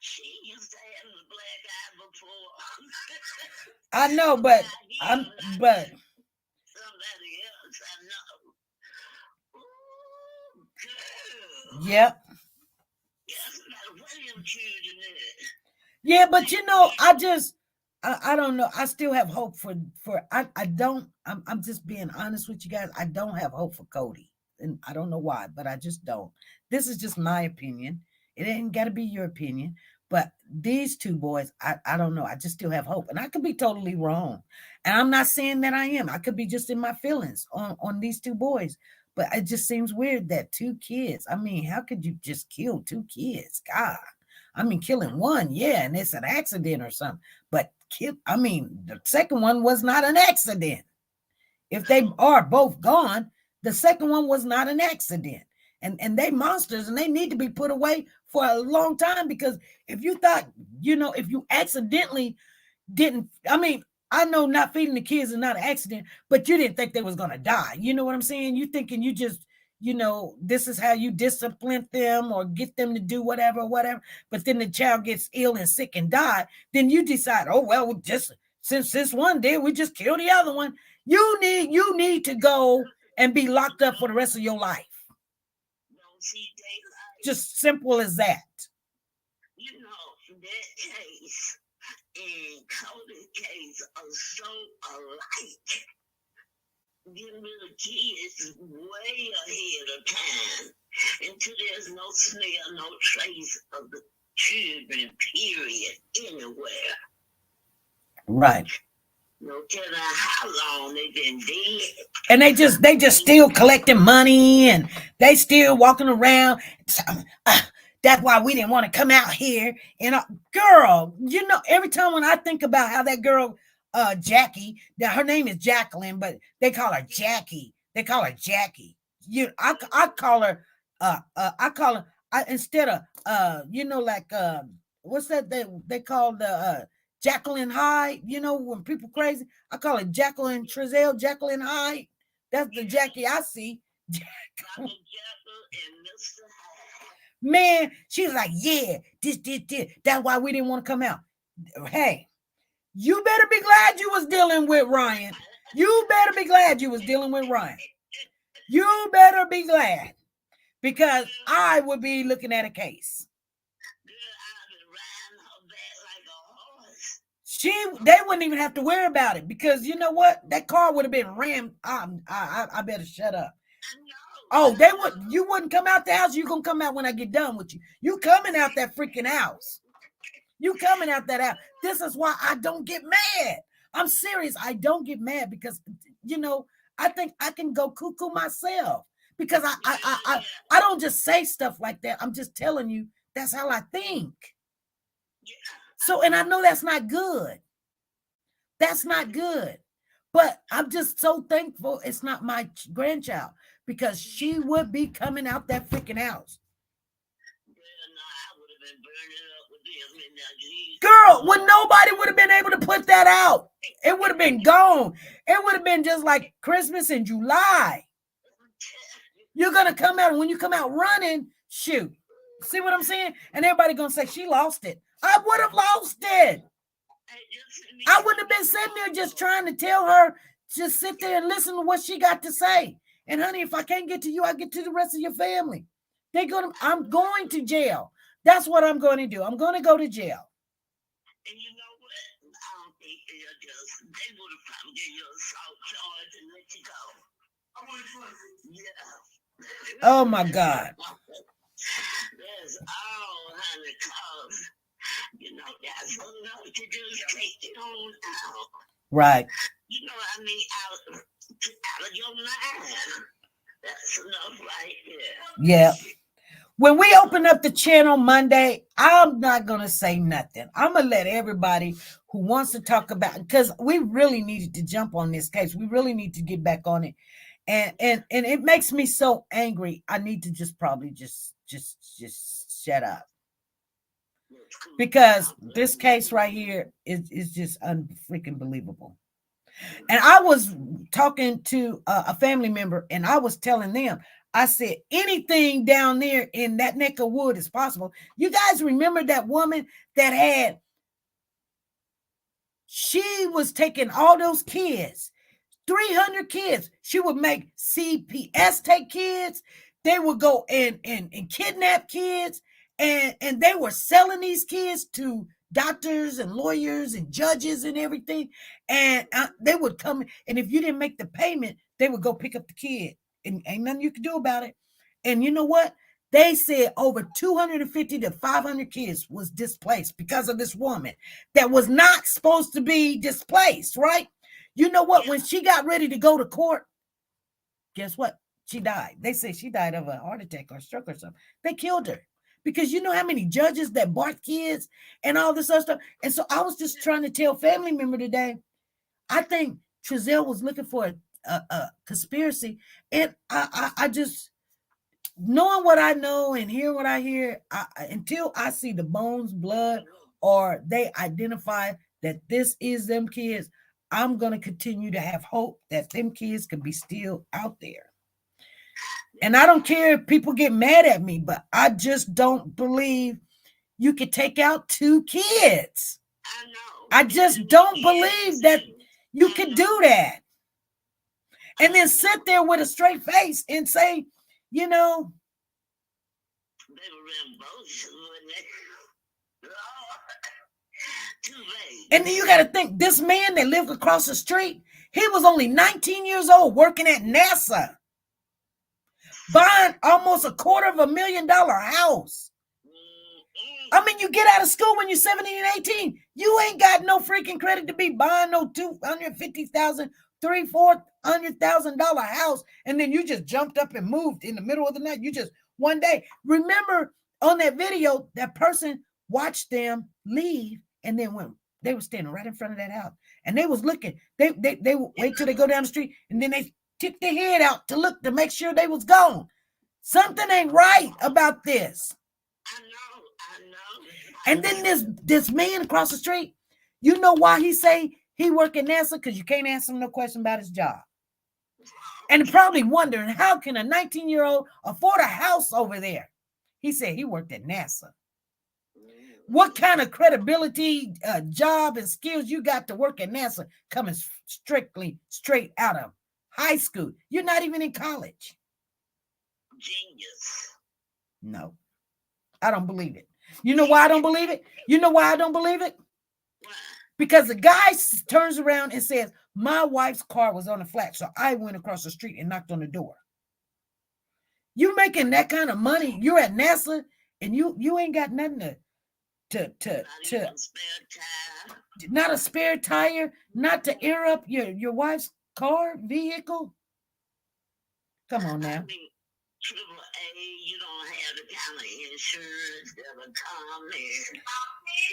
She used to have the black eye before. I know, but somebody else I know. Ooh, girl. Yep. Yes, about William children there. Yeah, but I don't know. I still have hope I'm just being honest with you guys. I don't have hope for Cody. And I don't know why, but I just don't. This is just my opinion. It ain't got to be your opinion. But these two boys, I don't know. I just still have hope. And I could be totally wrong. And I'm not saying that I am. I could be just in my feelings on these two boys. But it just seems weird that 2 kids. I mean, how could you just kill 2 kids? God. I mean, killing one, yeah, and it's an accident or something. But the second one was not an accident. If they are both gone, the second one was not an accident. And they monsters, and they need to be put away for a long time, because if you thought, if you accidentally didn't, I know not feeding the kids is not an accident, but you didn't think they was going to die. You know what I'm saying? You thinking you just, this is how you discipline them or get them to do whatever, but then the child gets ill and sick and die, then you decide, oh, well, just since this one did, we just kill the other one. You need to go and be locked up for the rest of your life. Just simple as that. That case and Cody's case are so alike. Them little kids way ahead of time. Until there's no smell, no trace of the children, period, anywhere. Right. No telling how long they've been dead. And they just still collecting money, and they still walking around. That's why we didn't want to come out here. And girl, every time when I think about how that girl, Jackie, her name is Jacqueline, but they call her Jackie. I call her, instead of, what's that they call the Jacqueline Hyde, when people crazy, I call it Jacqueline Trezelle, Jacqueline Hyde. That's the Jackie I see. Man, she's like, yeah, this. That's why we didn't want to come out. Hey, you better be glad you was dealing with Ryan. You better be glad you was dealing with Ryan. You better be glad, because I would be looking at a case. They wouldn't even have to worry about it, because you know what? That car would have been rammed. I better shut up. Oh, you wouldn't come out the house. You're going to come out when I get done with you. You coming out that freaking house. You coming out that house. This is why I don't get mad. I'm serious. I don't get mad because, I think I can go cuckoo myself, because I don't just say stuff like that. I'm just telling you, that's how I think. So, and I know that's not good. That's not good. But I'm just so thankful it's not my grandchild, because she would be coming out that freaking house. Girl, when nobody would have been able to put that out, it would have been gone. It would have been just like Christmas in July. You're going to come out, and when you come out running, shoot. See what I'm saying? And everybody going to say, she lost it. I would have lost it. I wouldn't have been sitting there just trying to tell her, just sit there and listen to what she got to say. And honey, if I can't get to you, I get to the rest of your family. I'm going to jail. That's what I'm going to do. I'm going to go to jail. And you know what? I don't think they would have probably given you a assault charge and let you go. Yeah. Oh my God. There's all kind of cause. That's enough to just take you on out. Right. Out of your mind. That's enough right there. Yeah. When we open up the channel Monday, I'm not going to say nothing. I'm going to let everybody who wants to talk about it, because we really needed to jump on this case. We really need to get back on it. And it makes me so angry. I need to just shut up. Because this case right here is just unfreaking believable. And I was talking to a family member, and I was telling them, I said, anything down there in that neck of wood is possible. You guys remember that woman that she was taking all those kids, 300 kids. She would make CPS take kids. They would go and kidnap kids, and they were selling these kids to doctors and lawyers and judges and everything. And they would come, and if you didn't make the payment, they would go pick up the kid, and ain't nothing you could do about it. And you know what? They said over 250 to 500 kids was displaced because of this woman that was not supposed to be displaced, right? You know what? When she got ready to go to court, guess what? She died. They say she died of a heart attack or stroke or something. They killed her because you know how many judges that bought kids and all this other stuff. And so I was just trying to tell family member today, I think Trezell was looking for a conspiracy. And I just, knowing what I know and hearing what I hear, until I see the bones, blood, or they identify that this is them kids, I'm going to continue to have hope that them kids can be still out there. And I don't care if people get mad at me, but I just don't believe you could take out 2 kids. I know. I just don't believe that you could do that. And then sit there with a straight face and say, you know, They were Rambo's, weren't they? Too late. and then you got to think, this man that lived across the street, he was only 19 years old working at NASA, buying almost $250,000 house. I mean, you get out of school when you're 17 and 18, you ain't got no freaking credit to be buying no $250,000, $300,000-$400,000 house, and then you just jumped up and moved in the middle of the night. You just one day. Remember on that video, that person watched them leave, and then when they were standing right in front of that house, and they was looking. They would wait till they go down the street, and then they tipped their head out to look to make sure they was gone. Something ain't right about this. I know. And then this man across the street, you know why he say he work at NASA? Because you can't ask him no question about his job. And probably wondering, how can a 19-year-old afford a house over there? He said he worked at NASA. What kind of credibility, job, and skills you got to work at NASA coming straight out of high school? You're not even in college. Genius. No, I don't believe it. You know why I don't believe it? You know why I don't believe it? Why? Because the guy turns around and says, my wife's car was on the flat, so I went across the street and knocked on the door. You making that kind of money, you're at NASA, and you ain't got nothing to Spare time. not a spare tire, not to air up your wife's car, vehicle. Come on now. I mean, AAA, you don't have the kind of insurance that'll come in.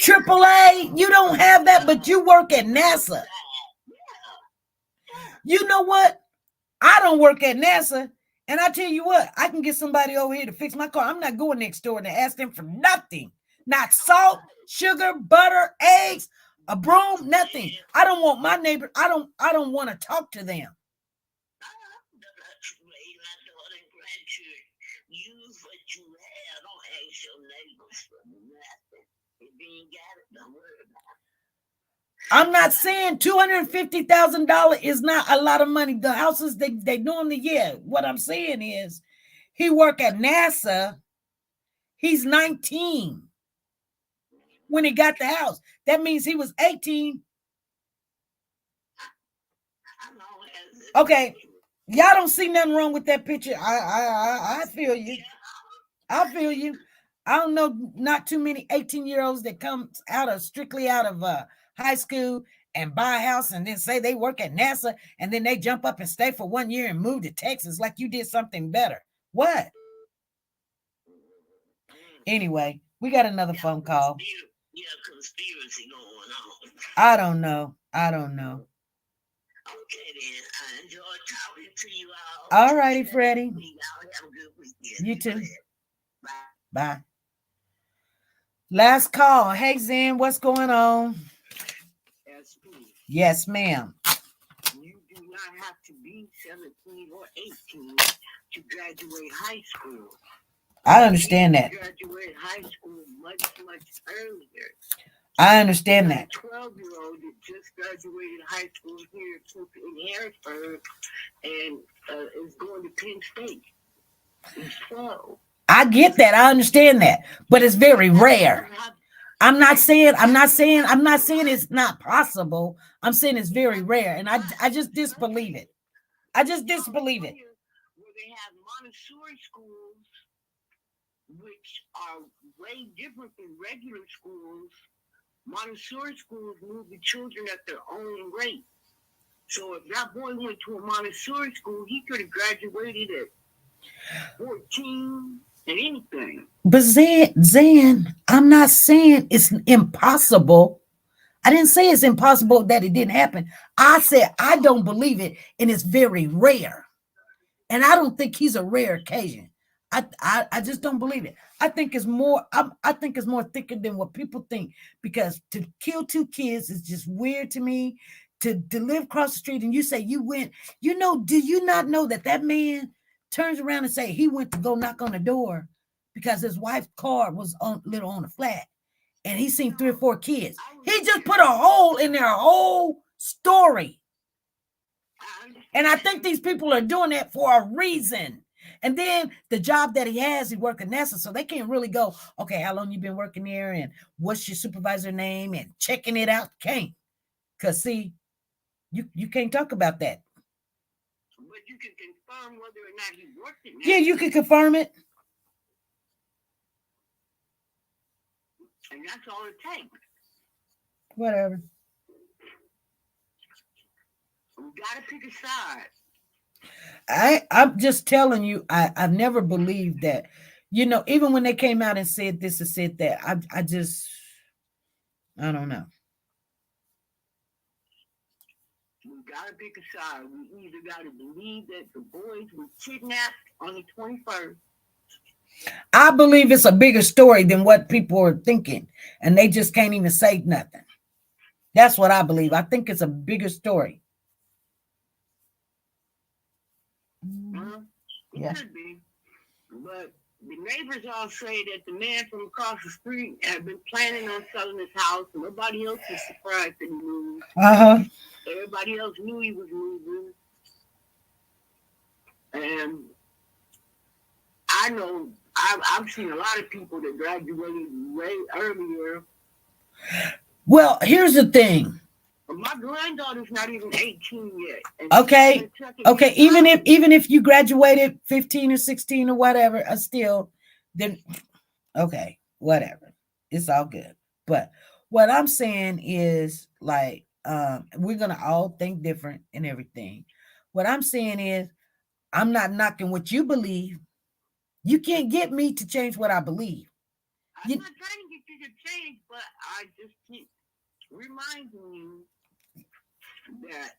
AAA, you don't have that, but you work at NASA. You know what? I don't work at NASA, and I tell you what, I can get somebody over here to fix my car. I'm not going next door and ask them for nothing. Not salt, sugar, butter, eggs, a broom, nothing. I don't want my neighbor. I don't want to talk to them. Use what you have. Don't ask your neighbors for nothing. If you ain't got it, don't worry about it. I'm not saying $250,000 is not a lot of money. The houses they normally, yeah. What I'm saying is, he worked at NASA. He's 19 when he got the house. That means he was 18. Okay. Y'all don't see nothing wrong with that picture. I feel you. I feel you. I don't know, not too many 18-year-olds that come strictly out of high school and buy a house and then say they work at NASA and then they jump up and stay for 1 year and move to Texas like you did something better. What? Anyway, we got another phone call. Yeah, conspiracy going on. I don't know. Okay, then. I enjoyed talking to you all. All righty, Freddie. Y'all have a good weekend. You too. Bye. Bye. Last call. Hey, Zen, what's going on? Yes, ma'am. not have to be 17 or 18 to graduate high school. I understand that. Graduate high school much earlier. I understand that. A 12-year-old that just graduated high school here in Harrisburg and is going to Penn State. He's 12. I get that. I understand that, but it's very rare. I'm not saying it's not possible. I'm saying it's very rare, and I just disbelieve it. I just disbelieve it. Where they have Montessori schools, which are way different than regular schools. Montessori schools move the children at their own rate. So if that boy went to a Montessori school, he could have graduated at 14 and anything. But Zan, I'm not saying it's impossible. I didn't say it's impossible that it didn't happen. I said I don't believe it, and it's very rare. And I don't think he's a rare occasion. I just don't believe it. I think it's more. I think it's more thicker than what people think, because to kill 2 kids is just weird to me. To live across the street and you say you went, do you not know that man turns around and say he went to go knock on the door because his wife's car was on the flat, and he seen 3 or 4 kids. He just put a hole in their whole story. And I think these people are doing that for a reason. And then the job that he has, he works at NASA, so they can't really go, okay, how long you been working there, and what's your supervisor name, and checking it out. Can't, because see, you can't talk about that. But you can confirm whether or not he worked at NASA. Yeah, you can confirm it. And that's all it takes. Whatever. We gotta pick a side. I'm just telling you, I've never believed that, even when they came out and said this or said that, I don't know. We gotta pick a side. We either gotta believe that the boys were kidnapped on the 21st. I believe it's a bigger story than what people are thinking, and they just can't even say nothing. That's what I believe. I think it's a bigger story. It Yeah. could be. But the neighbors all say that the man from across the street had been planning on selling his house. Nobody else was surprised that he moved. Everybody else knew he was moving. And I know I've seen a lot of people that graduated way earlier. Well, here's the thing. But my granddaughter's not even 18 yet. Okay. Even if you graduated 15 or 16 or whatever, still, then okay, whatever. It's all good. But what I'm saying is, like, we're gonna all think different and everything. What I'm saying is, I'm not knocking what you believe. You can't get me to change what I believe. I'm not trying to get you to change, but I just keep reminding you that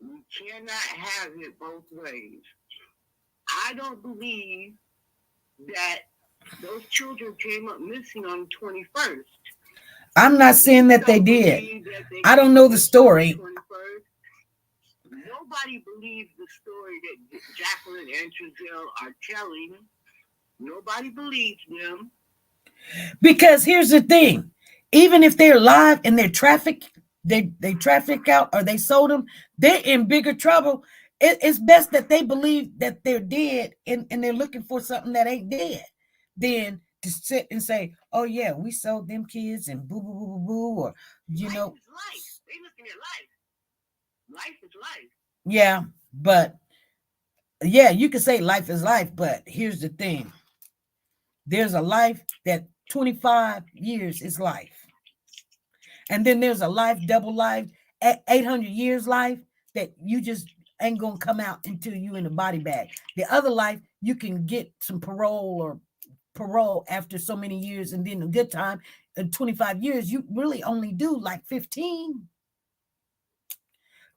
we cannot have it both ways. I don't believe that those children came up missing on the 21st. I'm not saying that they did. I don't know the story. Nobody believes the story that Jacqueline and Giselle are telling. Nobody believes them. Because here's the thing. Even if they're alive and they're trafficked, they traffic out, or they sold them, they're in bigger trouble. It's best that they believe that they're dead and they're looking for something that ain't dead than to sit and say, oh yeah, we sold them kids and boo, boo, boo, boo, boo, or, Life is life. They looking at life. Life is life. Yeah, but yeah, you can say life is life, but here's the thing. There's a life that 25 years is life. And then there's a life, double life, 800 years life that you just ain't going to come out until you in a body bag. The other life, you can get some parole after so many years. And then a good time, in 25 years, you really only do like 15.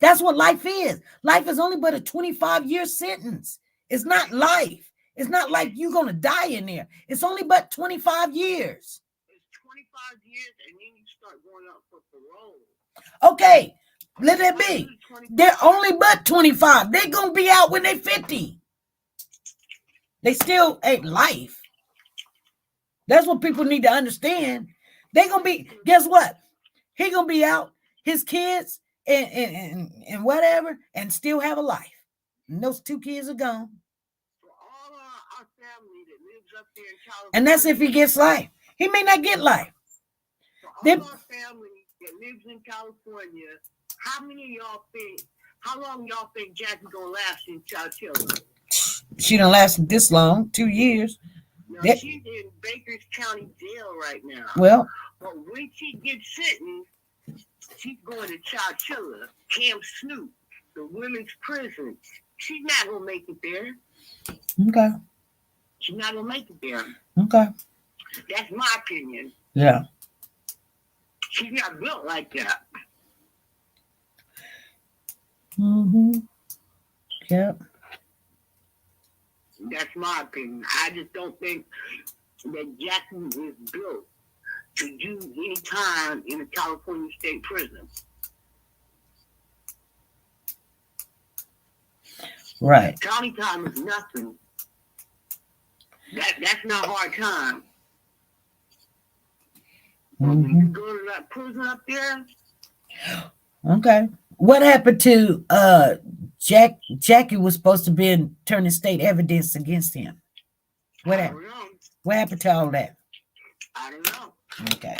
That's what life is. Life is only but a 25-year sentence. It's not life. It's not like you're going to die in there. It's only but 25 years. It's 25 years and then you start going out for parole. Okay. Let that be. They're only but 25. They're going to be out when they're 50. They still ain't life. That's what people need to understand. They're going to be, guess what? He going to be out, his kids, and whatever, and still have a life. And those 2 kids are gone. For all our family that lives up there in California. And that's if he gets life. He may not get life. For all They- our family that lives in California, how many of y'all think, how long y'all think Jackie gonna last in Chowchilla? She done lasted this long, 2 years. Now, That- she's in Baker's County Jail right now. Well, But when she gets sentenced, she's going to Chowchilla, Camp Snoop, the women's prison. She's not gonna make it there. okay. She's not gonna make it there. Okay. That's my opinion. Yeah. She's not built like that. Mm-hmm. Yep. That's my opinion. I just don't think that Jackie is built to do any time in a California state prison. Right. County time is nothing. That's not hard time. But when you go to that prison up there, Okay. What happened to Jackie was supposed to be turning state evidence against him? What I happened? don't know. What happened to all that? I don't know. Okay.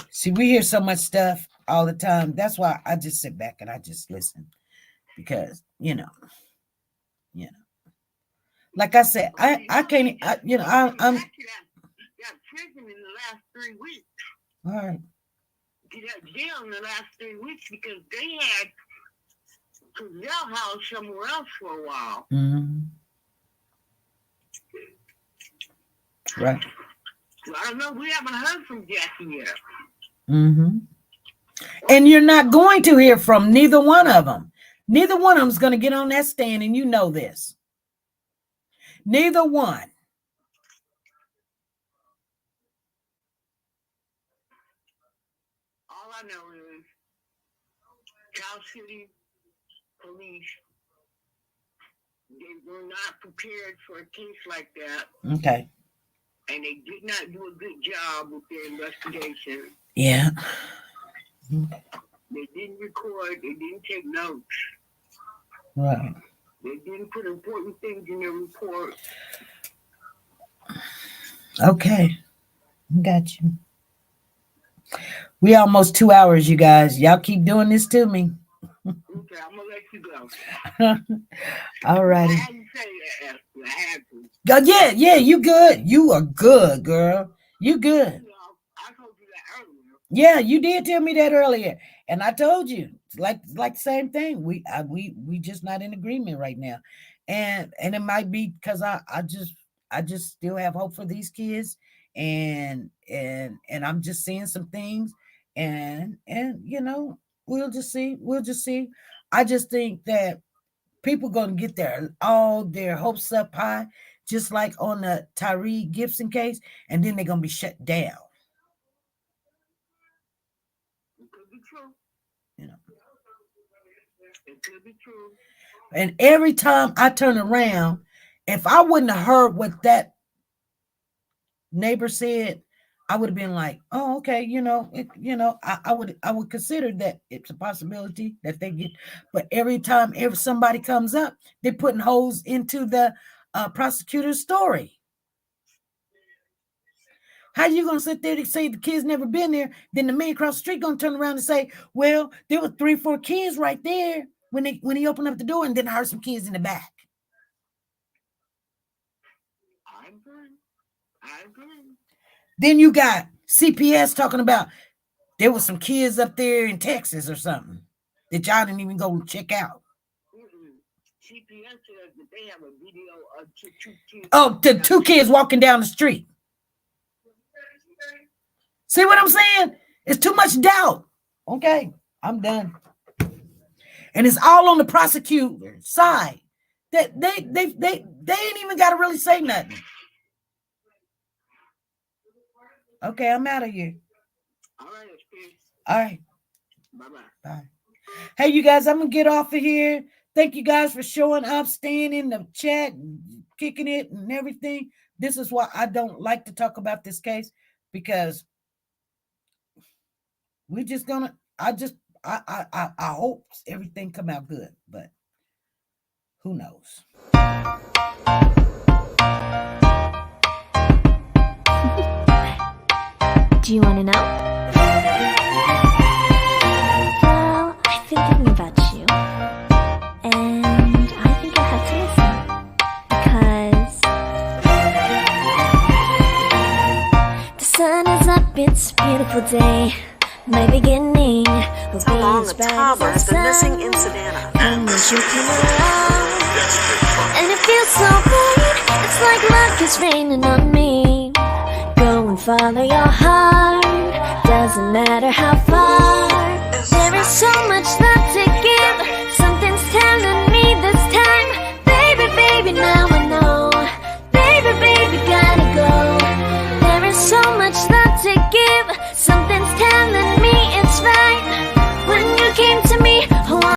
See, we hear so much stuff all the time. That's why I just sit back and I just listen. Because, like I said, I can't, I'm Actually, that prison in the last 3 weeks. all right. That jail in the last 3 weeks because they had a jail house somewhere else for a while. Mhm. Right. So I don't know. We haven't heard from Jackie yet. Mm-hmm. And you're not going to hear from neither one of them. Neither one of them is going to get on that stand, and you know this. Neither one. All I know is Cali City Police, they were not prepared for a case like that, Okay. and they did not do a good job with their investigation. Yeah. They didn't record, they didn't take notes, Right. they didn't put important things in their report. Okay. Got you. We almost 2 hours, you guys. Y'all keep doing this to me. Okay, I'm gonna let you go. All I righty. had to say that, Esther. I had to. Yeah, you good. You are good, girl. You good. You know, I told you that earlier. Yeah, you did tell me that earlier, and I told you it's like the same thing. We just not in agreement right now, and it might be because I just still have hope for these kids, and I'm just seeing some things, and we'll just see. I just think that people gonna get all their hopes up high, just like on the Tyree Gibson case, and then they're gonna be shut down. It could be true. You know. It could be true. And every time I turn around, if I wouldn't have heard what that neighbor said, I would have been like, "Oh, okay, I would consider that it's a possibility that they get." But every time somebody comes up, they're putting holes into the prosecutor's story. How you gonna sit there to say the kids never been there? Then the man across the street gonna turn around and say, "Well, there were 3, 4 kids right there when he opened up the door, and then I heard some kids in the back." I agree. Then you got CPS talking about there was some kids up there in Texas or something that y'all didn't even go check out. CPS says that they have a video of 2 kids. Oh, the 2 kids walking down the street. See what I'm saying? It's too much doubt. Okay, I'm done. And it's all on the prosecutor's side. That they ain't even got to really say nothing. Okay, I'm out of here. All right, peace. All right. Bye-bye. Bye. Hey, you guys, I'm gonna get off of here. Thank you guys for showing up, staying in the chat, kicking it, and everything. This is why I don't like to talk about this case, because we're just gonna. I hope everything come out good, but who knows? Do you want to know? Well, I've been thinking about you, and I think I have to listen, because the sun is up, it's a beautiful day. My beginning will be as bright as the sun. And once you come along, and it feels so great, it's like luck is raining on me. Go and follow your heart, doesn't matter how far. There is so much love to give, something's telling me this time. Baby, baby, now I know. Baby, baby, gotta go. There is so much love to give, something's telling